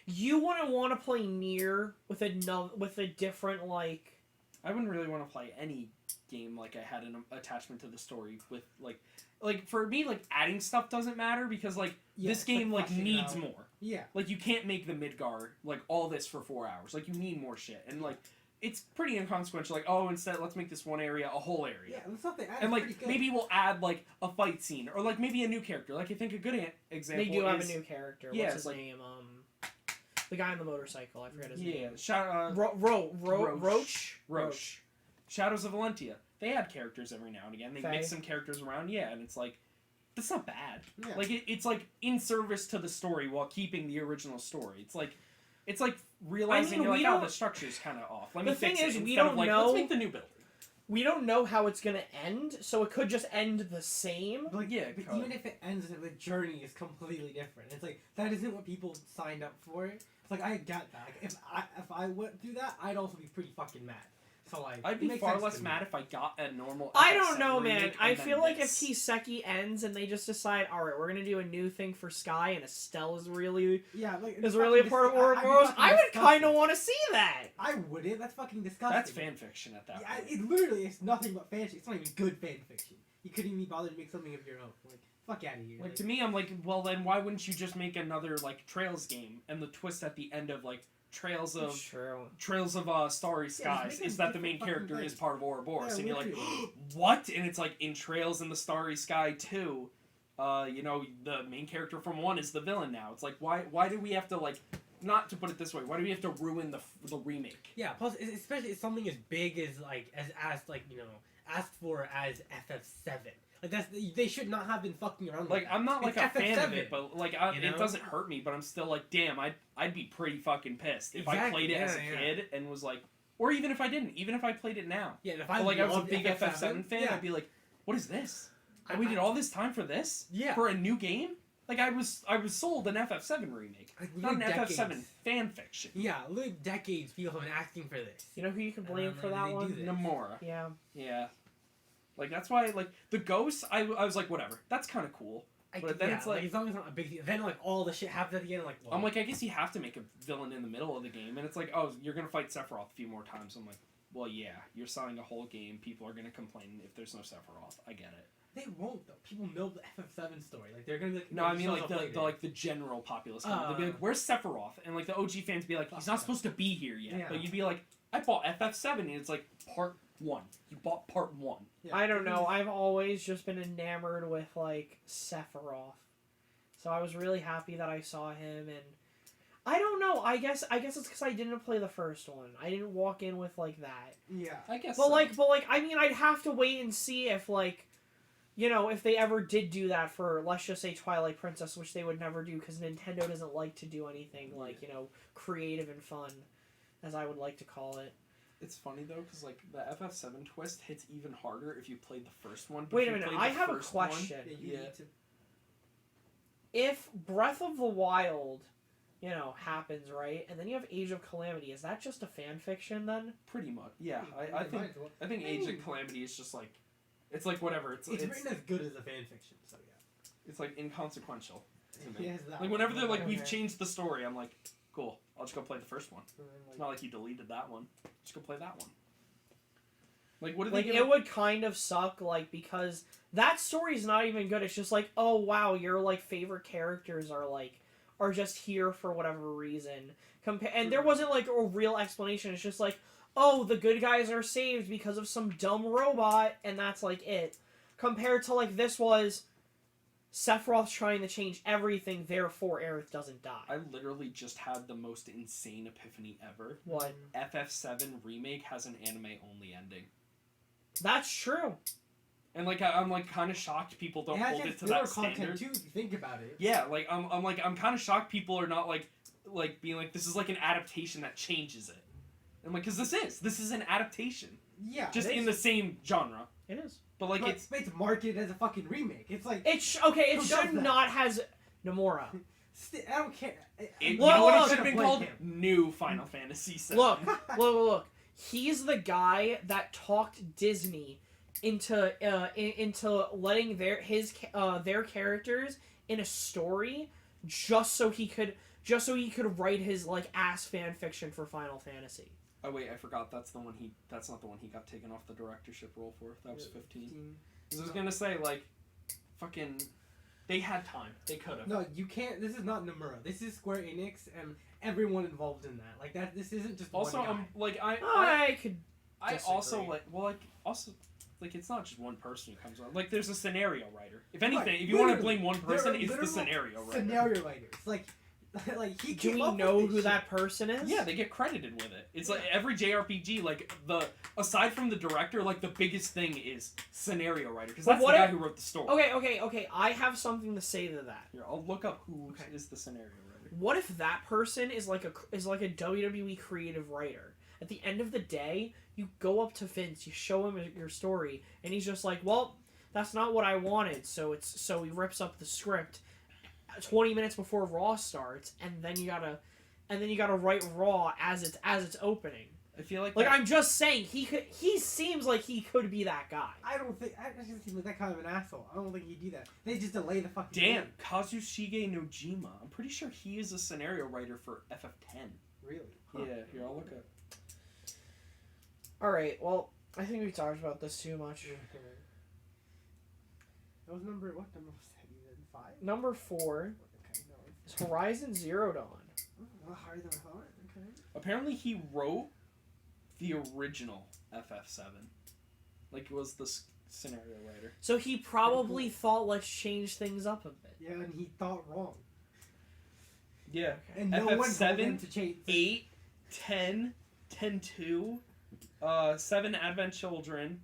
You wouldn't want to play Nier with a different like. I wouldn't really want to play any game like I had an attachment to the story with like for me like adding stuff doesn't matter because like Yeah, this it's game like fleshing it needs out. more. Yeah. Like you can't make the Midgar like all this for 4 hours. Like you need more shit and like it's pretty inconsequential. Like oh instead let's make this one area a whole area. Yeah, the stuff they added And pretty like good. maybe we'll add like a fight scene or like maybe a new character. Like I think a good example They do have is, a new character. yeah, What's it's his like- name? The guy on the motorcycle. I forget his name. Roche. Roche. Shadows of Valentia. They add characters every now and again. They Faye. mix some characters around, yeah, and it's like that's not bad. Yeah. Like it's like in service to the story while keeping the original story. It's like realizing we you're like, don't- the structure's kind of off. Let The me fix thing it is, we instead of don't like know- let's make the new build. We don't know how it's gonna end, so it could just end the same. But, like, Yeah, but cut. even if it ends, the journey is completely different. It's like that isn't what people signed up for. It's like I get that. Like, if I went through that, I'd also be pretty fucking mad. So like, I'd it be makes far sense less to me. mad if I got a normal. I don't FF7 know, man. remake I and then feel like if this. Kiseki ends and they just decide, all right, we're gonna do a new thing for Sky, and Estelle is really Yeah, like is really a part of Ouroboros, I would kind of want to see that. I wouldn't. That's fucking disgusting. That's fan fiction at that Yeah, point. it literally is nothing but fan fiction. It's not even good fan fiction. You couldn't even be bothered to make something of your own. Like, fuck out of here. Like to me, I'm like, well then why wouldn't you just make another like Trails game? And the twist at the end of like Trails of Starry Skies make is a that the main different fucking character thing. is part of Ouroboros, Yeah, and you're like, literally. what? And it's like in Trails in the Starry Sky 2, the main character from 1 is the villain now. It's like why do we have to like, not to put it this way, why do we have to ruin the remake? Yeah, plus especially if something as big as like as like asked for as FF7. Like they should not have been fucking around. Like I'm not like It's a fan of FF7, it, but like you it know? doesn't hurt me. But I'm still like, damn, I'd be pretty fucking pissed if I Exactly, played it as a yeah, yeah. kid and was like, or even if I didn't, even if I played it now. Yeah, if But, I like I was a loved big FF7 fan, yeah. I'd be like, what is this? I I- waited all this time for this? Yeah. For a new game? Like I was sold an FF7 remake, Like, not an decades. FF7 fan fiction. Yeah, literally decades people have been asking for this. You know who you can blame And for then that they do one? this. Nomura. Yeah. Yeah. Like that's why like the ghosts I was like whatever. That's kind of cool. But then it's like- as long as it's not a big deal. Then like all the shit happens at the end. Like well, I'm like I guess you have to make a villain in the middle of the game and it's like, oh, you're going to fight Sephiroth a few more times. I'm like, well, yeah, you're selling a whole game. People are going to complain if there's no Sephiroth. I get it. they won't though. People know the FF7 story. Like they're gonna be like. No, I mean "Shows like up the later." the general populace. They'll be like, "Where's Sephiroth?" And like the OG fans be like, "He's not supposed to be here yet." Yeah. But you'd be like, "I bought FF7 and it's like part 1. You bought part 1." Yeah, I don't know. I've always just been enamored with like Sephiroth, so I was really happy that I saw him, and I don't know. I guess it's because I didn't play the first one. I didn't walk in with like that. Yeah. I guess. But so. like, I mean, I'd have to wait and see if like, if they ever did do that for, let's just say, Twilight Princess, which they would never do because Nintendo doesn't like to do anything like creative and fun, as I would like to call it. It's funny though, because like the FF7 twist hits even harder if you played the first one. But Wait if a you minute, played I the have a first one- question. You Yeah. need to. If Breath of the Wild, happens, right, and then you have Age of Calamity, is that just a fan fiction then? Pretty much, yeah. I Might think as well. I think Age of Calamity is just like, it's like whatever. It's It's written as good as a fan fiction, so yeah. it's like inconsequential to me. Yes, that Like one. whenever they're like, we've Okay. changed the story, I'm like, cool. I'll just go play the first one. And then, It's not like you deleted that one. Just go play that one. Like what did Like, they it would kind of suck, like, because that story's not even good. It's just like, oh, wow, your, like, favorite characters are just here for whatever reason. And there wasn't, like, a real explanation. It's just like, oh, the good guys are saved because of some dumb robot, and that's, like, it. Compared to, like, this was Sephiroth's trying to change everything, therefore Aerith doesn't die. I literally just had the most insane epiphany ever. What? FF7 Remake has an anime-only ending. That's true. And like I'm like kind of shocked people don't hold it to that content standard. too, if you think about it. Yeah, like I'm kind of shocked people are not like being like, this is like an adaptation that changes it. And like, cause this is an adaptation, Yeah. just it in is. the same genre. It is. But like But it's marketed as a fucking remake. It's like It Who does should that? not has Nomura. I don't care. you Look, know what look, it should have been blame called? him. New Final Fantasy VII. Look. He's the guy that talked Disney into letting their characters in a story just so he could write his like ass fan fiction for Final Fantasy. Oh wait, I forgot. That's not the one he got taken off the directorship role for. That was 15. I was gonna say like, fucking, they had time. They could have. No, you can't. This is not Nomura. This is Square Enix and everyone involved in that. Like that. This isn't just Also, one guy. like I could. I disagree. also like it's not just one person who comes on. Like there's a scenario writer. If anything, Right, if you want to literally. blame one There person, are it's the literal scenario writer. Scenario writers. Like he Do came we up know with who this that shit. person is? Yeah, they get credited with it. It's like every JRPG, like aside from the director, like the biggest thing is scenario writer because But that's the what guy if- who wrote the story. Okay. I have something to say to that. Here, I'll look up who Okay. is the scenario writer. What if that person is like a WWE creative writer? At the end of the day, you go up to Vince, you show him your story, and he's just like, "Well, that's not what I wanted." So he rips up the script 20 minutes before Raw starts, and then you gotta write Raw as it's opening. I feel like Like that- I'm just saying, he seems like he could be that guy. I don't think. I just seem like that kind of an asshole. I don't think he'd do that. They just delay the fucking. damn, game. Kazushige Nojima. I'm pretty sure he is a scenario writer for FF10. Really? Yeah, here I'll look up. All right, well, I think we talked about this too much. Okay. That was what number was that? You said 5. Number 4 Okay, no. is Horizon Zero Dawn. Oh, a lot higher than I thought. Okay. Apparently, he wrote the original FF7. Like, it was the scenario writer. So he probably thought, let's change things up a bit. Yeah, and he thought wrong. Yeah. And no one told FF7, him to change. 8, 10, 10-2, 7 Advent Children,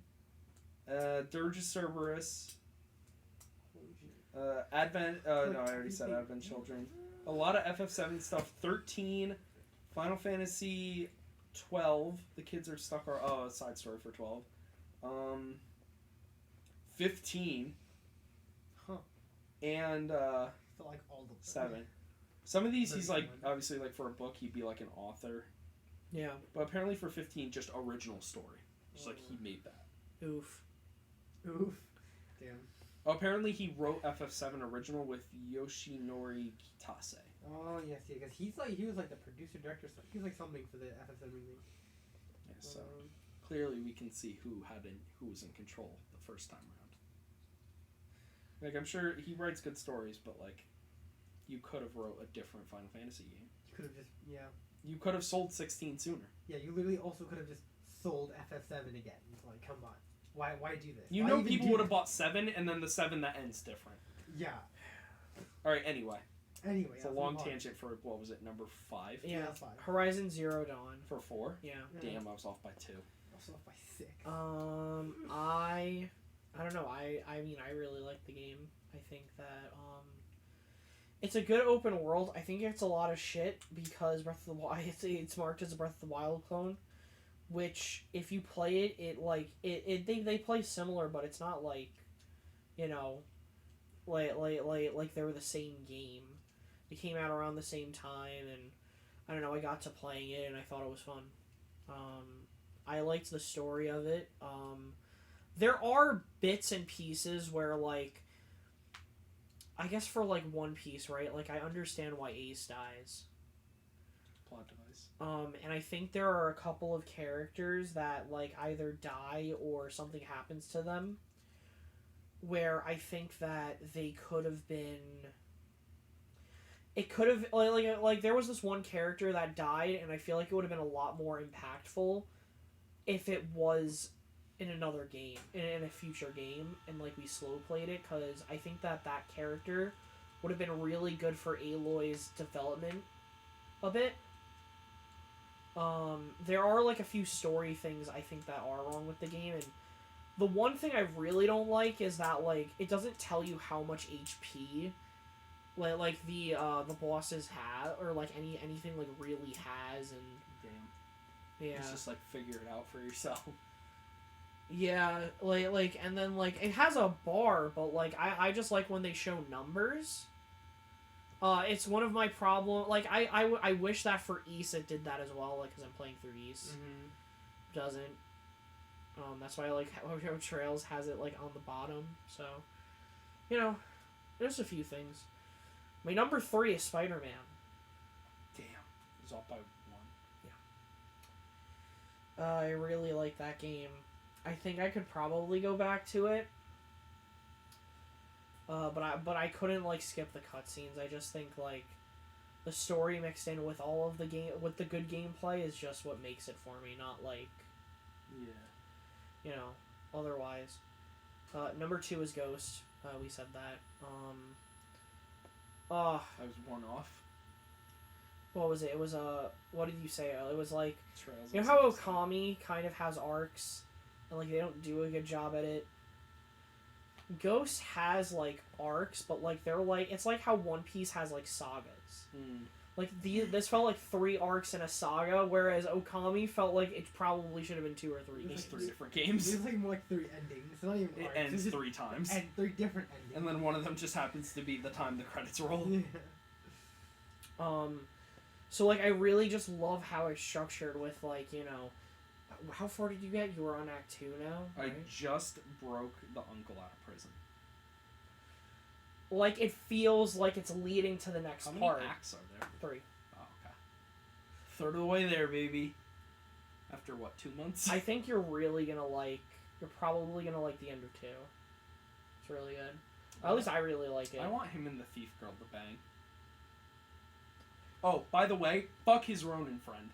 Dirge Cerberus, Advent, no, I already said Advent Children. A lot of FF7 stuff. 13, Final Fantasy 12, the kids are stuck, a side story for 12. 15, Huh. and, So like all the 7. Some of these, he's like, 31. obviously, like for a book, he'd be like an author. Yeah. But apparently for 15, just original story. Just like he made that. Oof. Oof. Damn. Apparently he wrote FF7 original with Yoshinori Kitase. Oh yes, yeah, because he was like the producer director. So he was like something for the FF7 remake. Yeah, so clearly we can see who was in control the first time around. Like I'm sure he writes good stories, but like you could have wrote a different Final Fantasy game. You could have just You could have sold 16 sooner. Yeah, you literally also could have just sold FF7 again. It's like, come on, why do this? You Why know even people do would have this? bought 7 and then the 7 that ends different. Yeah. All right. Anyway, Anyway, it's a long tangent for what was it, number 5 Yeah. that's fine. Horizon Zero Dawn. for 4? Yeah. Damn, I was off by 2. Also off by 6. I don't know. I mean, I really like the game. I think that it's a good open world. I think it's a lot of shit because Breath of the Wild. It's marked as a Breath of the Wild clone, which if you play they play similar, but it's not like, you know, like they were the same game. It came out around the same time, and I don't know, I got to playing it and I thought it was fun. I liked the story of it. There are bits and pieces where, like, I guess for, like, One Piece, right? Like, I understand why Ace dies. Plot device. And I think there are a couple of characters that, like, either die or something happens to them, where I think that they could have been... It could have... Like, there was this one character that died, and I feel like it would have been a lot more impactful if it was in another game, in a future game, and, like, we slow played it, because I think that character would have been really good for Aloy's development a bit. There are, like, a few story things I think that are wrong with the game, and the one thing I really don't like is that, like, it doesn't tell you how much HP, like the bosses have, or, like, anything, like, really has, and... Damn. Yeah. It's just, like, figure it out for yourself. Yeah, and then, like, it has a bar, but, like, I just like when they show numbers. It's one of my problem. Like, I wish that for Ys it did that as well, like, because I'm playing through Ys. Mm-hmm. Doesn't. That's why I like how Trails has it, like, on the bottom, so. You know, there's a few things. My number 3 is Spider-Man. Damn. It was off by 1. Yeah. I really like that game. I think I could probably go back to it. But I couldn't, like, skip the cutscenes. I just think, like, the story mixed in with all of the with the good gameplay is just what makes it for me, not, like, yeah, you know, otherwise. Number 2 is Ghost. We said that. I was 1 off. What was it? It was, what did you say? It was, like, Trails. you know how Okami kind of has arcs, and, like, they don't do a good job at it? Ghost has, like, arcs, but, like, they're, like, it's like how One Piece has, like, sagas. Like, this felt like 3 arcs in a saga, whereas Okami felt like it probably should have been 2 or 3. There's Like 3 different games. It's like more like 3 endings. It's not even It arcs. ends It's just- 3 times. And 3 different endings. And then one of them just happens to be the time the credits roll. Yeah. So, like, I really just love how it's structured with, like, you know, how far did you get? You were on Act 2 now, I right? just broke the uncle out of prison. Like, it feels like it's leading to the next How many part. acts are there? 3. Oh, okay. Third of the way there, baby. After, what, 2 months? I think you're probably gonna like the end of 2. It's really good. At least I really like it. I want him and the thief girl to bang. Oh, by the way, fuck his Ronin friend.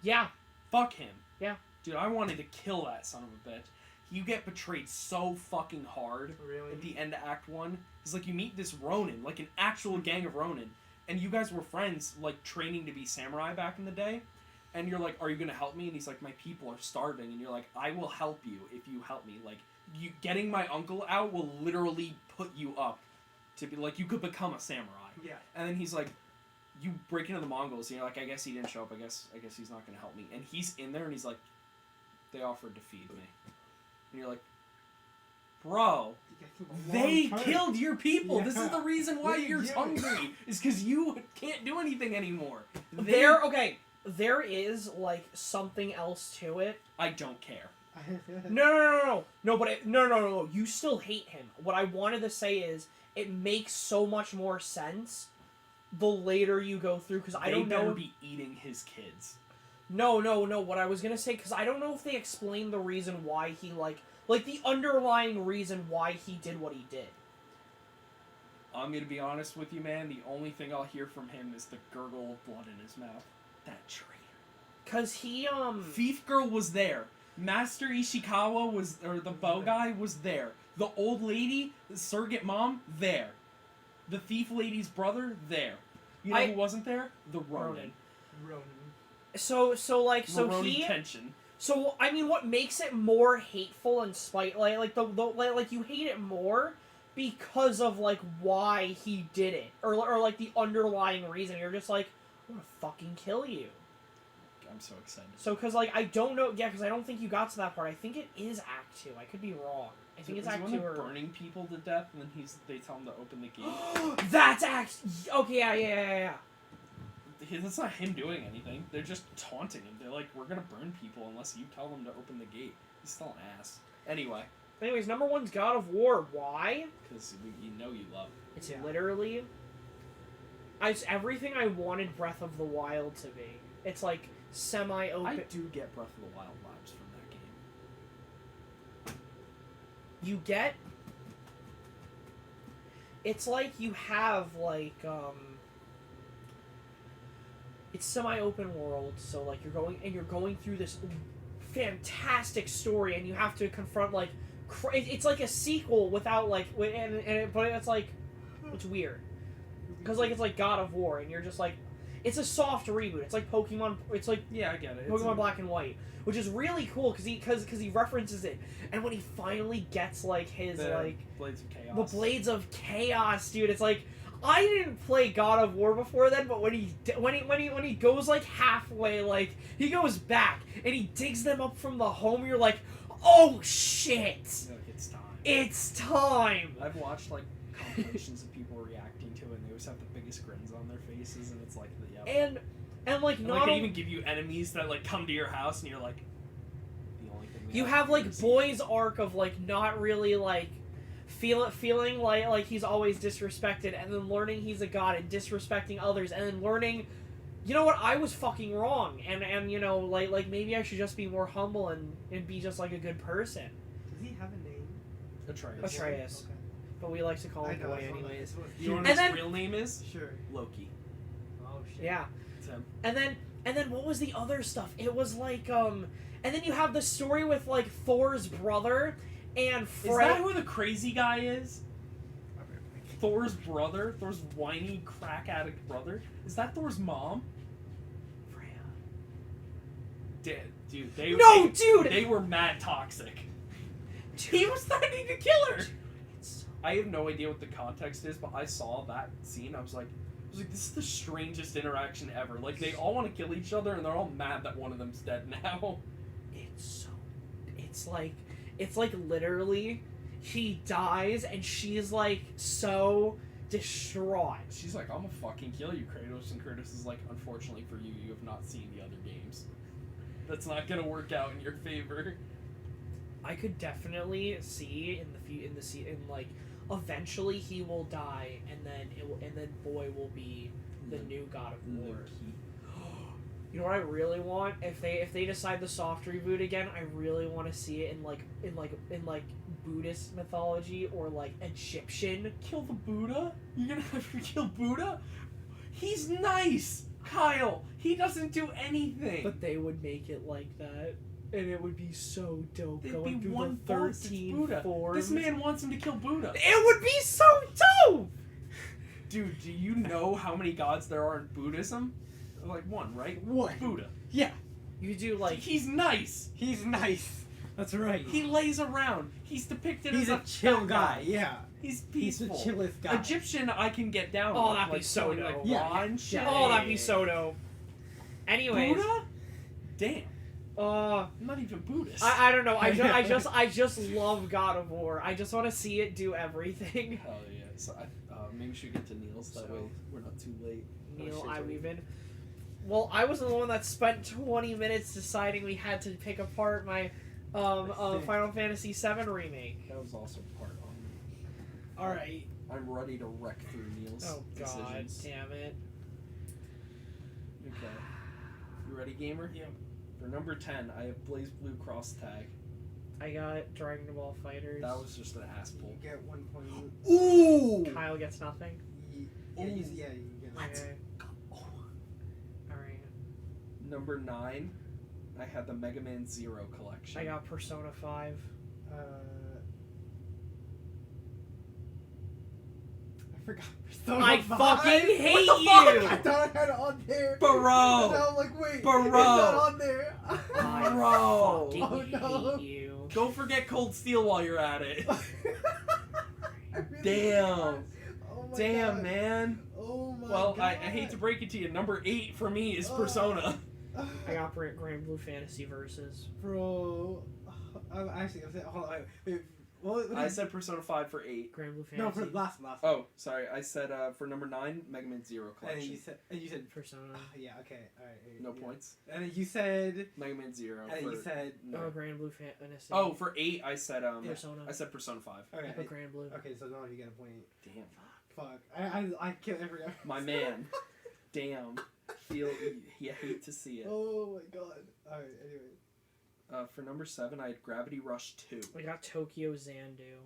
Yeah. Fuck him. Yeah. Dude, I wanted to kill that son of a bitch. You get betrayed so fucking hard Really? at the end of Act 1. It's like you meet this Ronin, like an actual gang of Ronin, and you guys were friends, like, training to be samurai back in the day, and you're like, are you gonna help me? And he's like, my people are starving, and you're like, I will help you if you help me. Like, you getting my uncle out will literally put you up to be, like, you could become a samurai. Yeah. And then he's like, you break into the Mongols, and you're like, I guess he didn't show up, I guess he's not gonna help me. And he's in there, and he's like, they offered to feed me. And you're like, bro, they killed your people. Yeah. This is the reason why What are you you're doing? hungry. Is because you can't do anything anymore. There is, like, something else to it. I don't care. No, but no. You still hate him. What I wanted to say is, it makes so much more sense the later you go through, because I don't know. They better be eating his kids. No. What I was gonna say, because I don't know if they explain the reason why he, like the underlying reason why he did what he did. I'm gonna be honest with you, man. The only thing I'll hear from him is the gurgle of blood in his mouth. That traitor. Cause he Thief girl was there. Master Ishikawa was, or the bow guy was there. The old lady, the surrogate mom, there. The thief lady's brother, there. You know who wasn't there? The Ronin. So Rurouni he. Kenshin. So I mean, what makes it more hateful and like you hate it more because of, like, why he did it, or like the underlying reason. You're just like, I'm gonna fucking kill you. I'm so excited. So, because, like, I don't know... Yeah, because I don't think you got to that part. I think it is Act 2. I could be wrong. I think it's Act 2 or... burning people to death, and then they tell him to open the gate. That's Act... Okay, yeah. That's not him doing anything. They're just taunting him. They're like, we're gonna burn people unless you tell them to open the gate. He's still an ass. Anyways, number 1's God of War. Why? Because you know you love it. It's literally... It's everything I wanted Breath of the Wild to be. It's like semi-open... I do get Breath of the Wild vibes from that game. You get... It's like you have, like, It's semi-open world, so, like, you're going through this fantastic story, and you have to confront, like... It's like a sequel without, like... but it's, like... It's weird. Because, like, it's like God of War, and you're just, like... It's a soft reboot. It's like Pokemon... It's like... Yeah, I get it. Pokemon Black and White. Which is really cool, because he references it. And when he finally gets, like, his, like... Blades of Chaos. The Blades of Chaos, dude. It's like... I didn't play God of War before then, but when he goes, like, halfway, like... He goes back, and he digs them up from the home, you're like... Oh, shit! Like, it's time. It's time! I've watched, like, compilations of people reacting to it, and they always have the biggest grins on their faces, and it's like, And like, and, not... like, they even give you enemies that, like, come to your house, and you're like... The only thing You have, like, Boy's arc of, like, not really, like... Feeling like he's always disrespected, and then learning he's a god and disrespecting others, and then learning... You know what? I was fucking wrong, and you know, like maybe I should just be more humble and be just like a good person. Does he have a name? Atreus. Okay. But we like to call him Boy anyways. You know what his real name is? Sure. Loki. Oh shit. Yeah. It's him. And then what was the other stuff? It was like and then you have the story with like Thor's brother and Is that who the crazy guy is? Thor's brother? Thor's whiny crack addict brother? Is that Thor's mom? Dude, they were mad toxic. He was threatening to kill her. I have no idea what the context is, but I saw that scene. I was like, this is the strangest interaction ever. Like, they all want to kill each other, and they're all mad that one of them's dead now. It's like literally, he dies, and she's like so distraught. She's like, I'm gonna fucking kill you, Kratos, and Kratos is like, unfortunately for you, you have not seen the other games. That's not gonna work out in your favor. I could definitely see like eventually he will die, and then Boy will be the new God of War. You know what I really want? If they decide the soft reboot again, I really want to see it in like Buddhist mythology or like Egyptian. Kill the Buddha? You're gonna have to kill Buddha? He's nice, Kyle. He doesn't do anything. But they would make it like that, and it would be so dope. They'd going be through one the force, it's 13 Buddha. forms. This man wants him to kill Buddha. It would be so dope. Dude, do you know how many gods there are in Buddhism? Like one, right? One. Buddha. Yeah. You do like... He's nice. He's nice. That's right. He lays around. He's depicted He's as a chill guy. Yeah. He's peaceful. He's the chillest guy. Egyptian, I can get down Oh, with. that'd be so killing, dope. like, Yeah, raw and shit. Oh, that'd be so dope. Anyways... Buddha? Damn. I'm not even Buddhist. I don't know. I just love God of War. I just want to see it do everything. Hell yeah. So maybe we should get to Neil's. That way we're not too late. Neil, Well, I was the one that spent 20 minutes deciding we had to pick apart my Final Fantasy VII Remake. That was also part on me. Alright. I'm ready to wreck through Neil's decisions. Damn it. Okay. You ready, gamer? Yep. For number 10, I have Blaze Blue Cross Tag. I got Dragon Ball FighterZ. That was just an ass pull. You get 1 point. Ooh! Kyle gets nothing. Yeah, you get Let's Okay. go. Alright. Number 9, I had the Mega Man Zero collection. I got Persona 5. I forgot Persona I 5. fucking hate What the you! fuck? I thought I had it on there. Bro! And now I'm like, wait, Bro! it's not on there. I Bro. fucking Oh, no. hate you. Don't forget Cold Steel while you're at it. I really Damn. forgot. Oh my Damn, God. man. Oh my Well, God. I hate to break it to you. Number 8 for me is Persona. I got Grand Blue Fantasy Versus. Bro, actually, hold on, wait. What I said Persona 5 for 8. Grand Blue Fantasy. no, for last. Oh, sorry. I said for number 9, Mega Man Zero And Collection. you said Persona. yeah, okay, alright. No yeah. points. And then you said, Mega Man Zero. and for, you said, no. Oh, Grand Blue Fantasy. Oh, for 8, I said Persona. I said Persona 5. I okay, put Grand Blue. okay, so now you get a point. Damn. Fuck, I killed every. My man. Damn. You hate to see it. Oh my god. Alright, anyway. For number 7, I had Gravity Rush 2. I got Tokyo Xandu.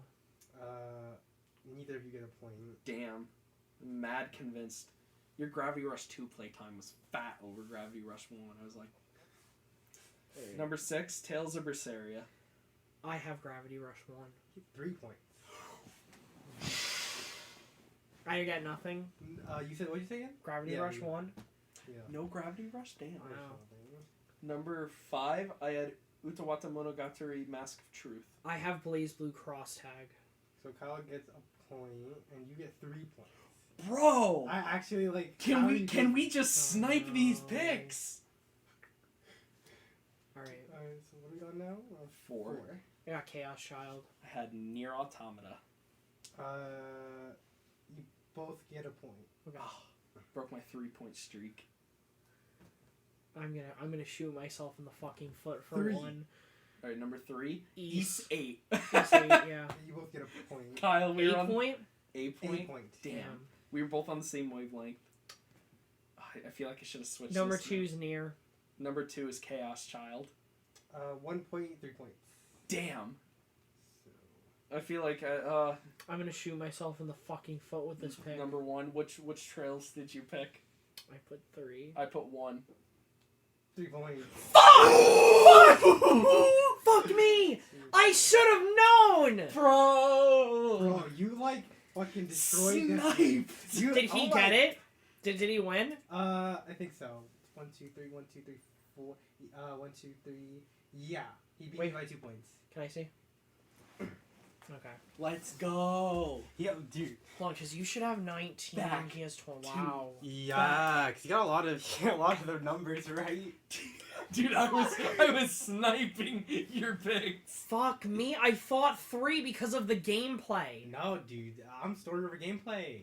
Neither of you get a point. Damn. Mad convinced. Your Gravity Rush 2 playtime was fat over Gravity Rush 1. I was like... Number 6, Tales of Berseria. I have Gravity Rush 1. 3 points. I got nothing. You said, what'd you say again? Gravity Yeah, Rush you- 1. Yeah. No Gravity Rush? Damn. Wow. Number 5, I had Utawata Monogatari Mask of Truth. I have Blaze Blue Cross Tag. So Kyle gets a point, and you get 3 points. Bro! I actually like. Can we just Oh, snipe these no. picks? Alright. Alright, so what do we got now? 4. I got Chaos Child. I had Nier Automata. You both get a point. Okay. Broke my 3-point streak. I'm gonna shoot myself in the fucking foot for 3. 1. Alright, number 3. East. 8. East 8, yeah. You both get a point. Kyle, we were 8 on... point? 8 8 point? points. Damn. We were both on the same wavelength. I feel like I should have switched Number this. 2's Near. Number 2 is Chaos Child. 1 point, 3 points. Damn. So, I feel like I'm gonna shoot myself in the fucking foot with this pick. number 1. Which trails did you pick? I put 3. I put 1. 3 points. Fuck me! I should have known! Bro, you like fucking destroyed this game. You, Did he get it? Did he win? I think so. 1, 2, 3, 1, 2, 3, 4. 1, 2, 3. Yeah, he beat me by 2 points. Can I see? Okay. Let's go. Yeah, dude. Hold on, because you should have 19. Back He has 12. Wow. Yeah, because you got a lot of their numbers right. Dude, I was sniping your picks. Fuck me. I thought 3 because of the gameplay. No, dude, I'm story over gameplay.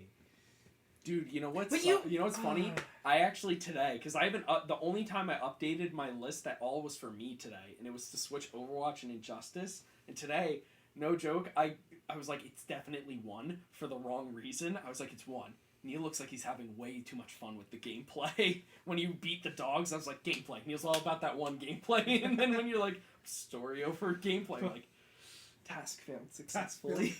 Dude, you know what's But you know what's funny? I actually today, because I haven't the only time I updated my list at all was for me today, and it was to switch Overwatch and Injustice. And today, no joke, I was like, it's definitely 1 for the wrong reason. I was like, it's 1. Neil looks like he's having way too much fun with the gameplay. When you beat the dogs, I was like, gameplay. Neil's all about that one gameplay. And then when you're like, story over gameplay, I'm like, task failed successfully.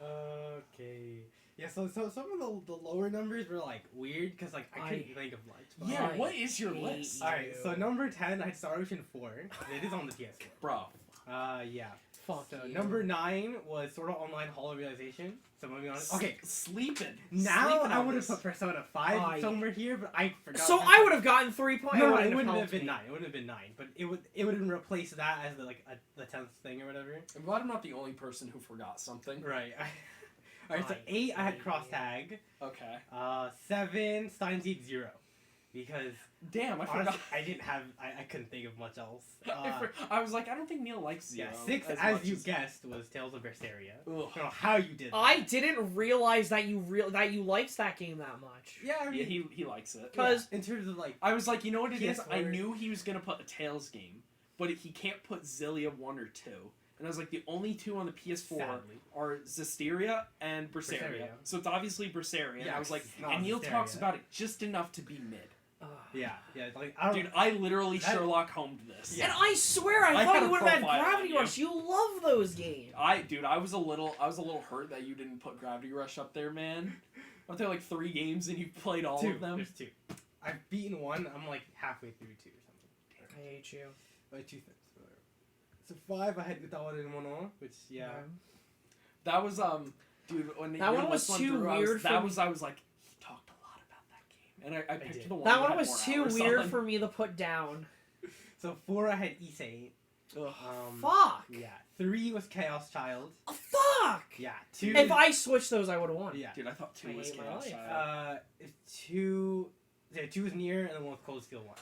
Okay. Yeah, so some of the lower numbers were like weird because like I couldn't think of much. But Yeah, I what is your hate list? you. Alright, so number 10, I had Star Ocean 4. It is on the PS4. Bro. Yeah. Fuck So you. number 9 was Sword Art Online Hall of Realization. So moving on. Okay, Sleeping. now Sleeping I on would have this. put Persona 5 somewhere here, but I forgot. So I would have gotten 3 points. No, wouldn't it wouldn't have helped been me. 9. It wouldn't have been 9, but it would have replaced that as the 10th thing or whatever. I'm glad I'm not the only person who forgot something. Right. Alright, so 8 I had Cross Tag. Okay. 7 Steins Gate 0. Because Damn, I honestly, forgot. I didn't have I couldn't think of much else. I was like, I don't think Neil likes Zero. Yeah, 6 as as much you guessed was Tales of Berseria. I Ugh. don't know how you did that. I didn't realize that you liked that game that much. Yeah, I mean, Yeah, he likes it. 'Cause- in terms of like I was like, you know what it is? I PS4. knew he was gonna put a Tails game, but he can't put Zillia 1 or 2. And I was like, the only 2 on the PS4 Sadly. are Zestiria and Berseria. Berseria. So it's obviously Berseria. And Yeah, I was like, it's not and Neil Zestiria. talks about it just enough to be mid. yeah, like I don't Dude, I literally That- Sherlock Holmed this. Yeah. And I swear, I I thought had you a would have had profile on Gravity you. Rush. You love those games. I was a little hurt that you didn't put Gravity Rush up there, man. Aren't there like 3 games and you played all 2. of them? There's 2. I've beaten 1. I'm like halfway through 2 or something. I hate you. Like 2 things. Whatever. So 5 I had Utawara in Mono, which yeah. That was dude. When That your one was list went too through, weird for me. I was like, he talked a lot about that game, and I picked did. the one That that one had was more too hours weird on. for me to put down. So 4 I had Issei. Ugh. Fuck. Yeah. 3 was Chaos Child. Fuck. Yeah. 2. If I switched those, I would have won. Yeah. Dude, I thought 2 I was hate my Chaos life. Child. 2 Yeah, 2 is Nier, and then 1 was Cold Steel 1.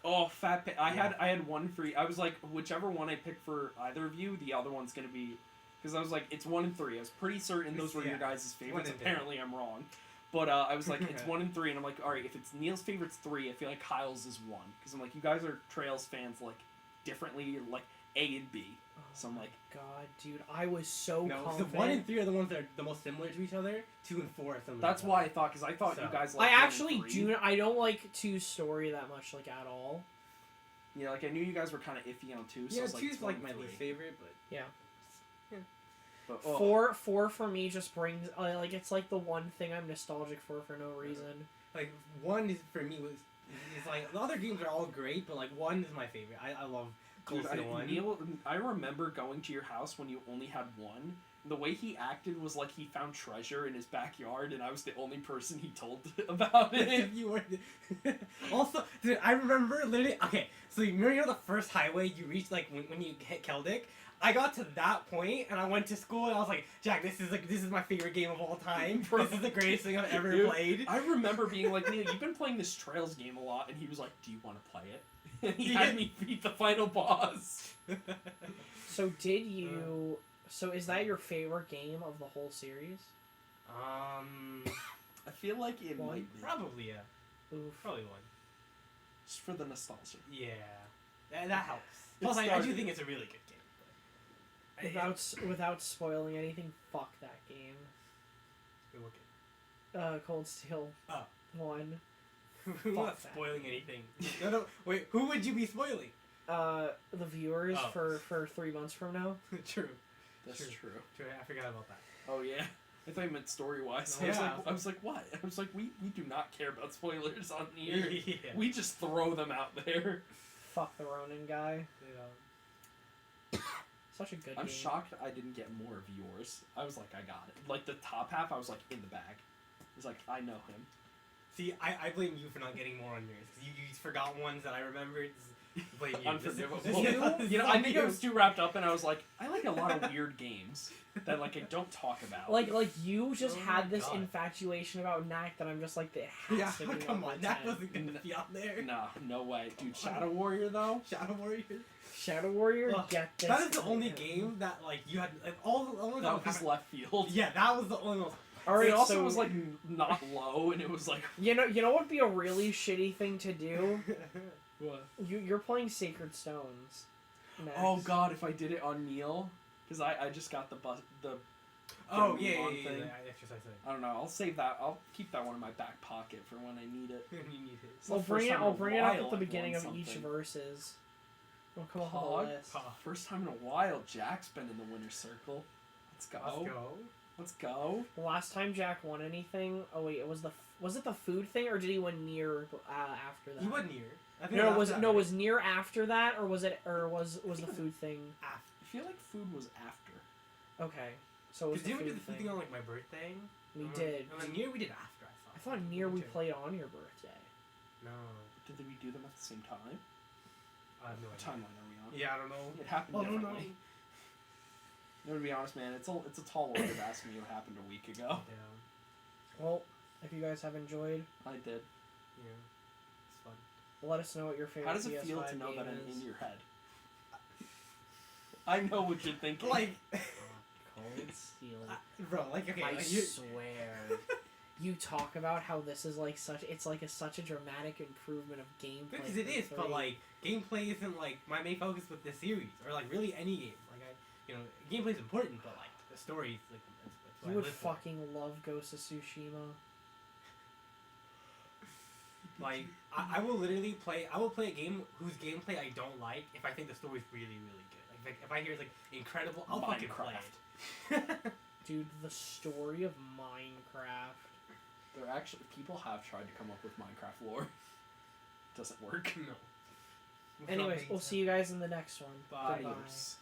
Oh, fat pig. I Yeah. had one free. I was like, whichever one I pick for either of you, the other one's gonna be, because I was like, it's 1 and 3. I was pretty certain those were your guys' favorites. and Apparently, I'm wrong. But I was like, it's 1 and 3, and I'm like, all right, if it's Neil's favorites 3, I feel like Kyle's is 1, because I'm like, you guys are Trails fans like differently, like A and B. So I'm like, God, dude, I was so No, the confident. 1 and 3 are the ones that are the most similar to each other. 2 and 4 are similar. that's to why I thought, because I thought So- you guys I like 1 and actually 3. do. I don't like 2's story that much, like at all. Yeah, like I knew you guys were kind of iffy on 2, so I Yeah, was like, 2's it's 1 like and my 3. least favorite, but Yeah. But, oh, Four for me just brings like it's like the one thing I'm nostalgic for no reason. like 1 is for me was is like the other games are all great, but like 1 is my favorite. I love Cold Dude, Steel 1. Neil, I remember going to your house when you only had 1. The way he acted was like he found treasure in his backyard, and I was the only person he told about it. You were also, dude, I remember literally. Okay, so you remember the first highway you reached, like when you hit Keldic. I got to that point, and I went to school, and I was like, Jack, this is my favorite game of all time. Bro. This is the greatest thing I've ever Dude, played. I remember being like, Neil, you've been playing this Trails game a lot, and he was like, do you want to play it? And he Yeah. had me beat the final boss. So did you? So is that your favorite game of the whole series? I feel like it One. might be. Probably yeah, Oof. probably 1. Just for the nostalgia. Yeah, that helps. Plus, I do started- think it's a really good game. But Without spoiling anything, fuck that game. Cold Steel. Oh. 1. We're not Fuck that. spoiling anything. No, wait. Who would you be spoiling? The viewers Oh. for 3 months from now. True. That's true. I forgot about that. Oh yeah. I thought you meant story-wise. Yeah. I was like, what? I was like, we do not care about spoilers on here. Yeah. We just throw them out there. Fuck the Ronin guy. Yeah. Such a good I'm game. shocked I didn't get more of yours. I was like, I got it. Like the top half, I was like, in the bag. I was like, I know him. See, I blame you for not getting more on yours. 'Cause you forgot ones that I remembered. Blame you. Unforgivable. This You know, is I on think you. I was too wrapped up, and I was like, I like a lot of weird games that like I don't talk about. Like you just Oh had my this God. infatuation about Knack that I'm just like, it has Yeah, to be come on on. my That 10. wasn't gonna be on there. Nah, no way, dude. Shadow Warrior though. Shadow Warrior. Shadow Warrior, Ugh, get this. That is the only game that like you had like all the only That was left field. Yeah, that was the only one. All right, It also so was like not low, and it was like you know what would be a really shitty thing to do? what? You're playing Sacred Stones. Next. Oh god, if I did it on Neil, because I just got the Oh Get a yeah, move on yeah, thing. yeah. Exercise thing. I don't know. I'll save that. I'll keep that one in my back pocket for when I need it. You need his. It's the I'll bring first it. time in I'll a bring it up while at the I've beginning won of each something. verses. We'll come up with Pog? a list. First time in a while, Jack's been in the winner's circle. Let's go. Let's go. Let's go. The last time Jack won anything, oh wait, it was it the food thing or did he win near after that? He wasn't here. I think No, after was that, no right? was near after that or was the food thing? after. I feel like food was after. Okay, so it was Because the didn't we do food the food thing. thing on like my birthday? We did. And then near we did after. I thought near we played on your birthday. No, Did we do them at the same time? I have no What idea. timeline are we on? Yeah, I don't know. It happened I don't differently. No, to be honest, man, it's a tall order to ask me what happened a week ago. Yeah, Well, if you guys have enjoyed, I did. yeah, it's fun. let us know what your favorite How does it PS5 feel to know that game I'm is. in your head? I know what you're thinking. Like, Cold Steel. bro, like okay, I like, you, swear. You talk about how this is like such a dramatic improvement of gameplay. because it from is, but 3. like gameplay isn't like my main focus with this series or like really any game. Like gameplay's important, but like the story, like that's what you I would live for. fucking love Ghost of Tsushima. Like I will literally play. I will play a game whose gameplay I don't like if I think the story's really really good. Like if I hear it's like incredible, I'll fucking play it. Dude, the story of Minecraft. There actually people have tried to come up with Minecraft lore. Doesn't work. No. Anyways, we'll see you guys in the next one. Bye. Goodbye. Adios.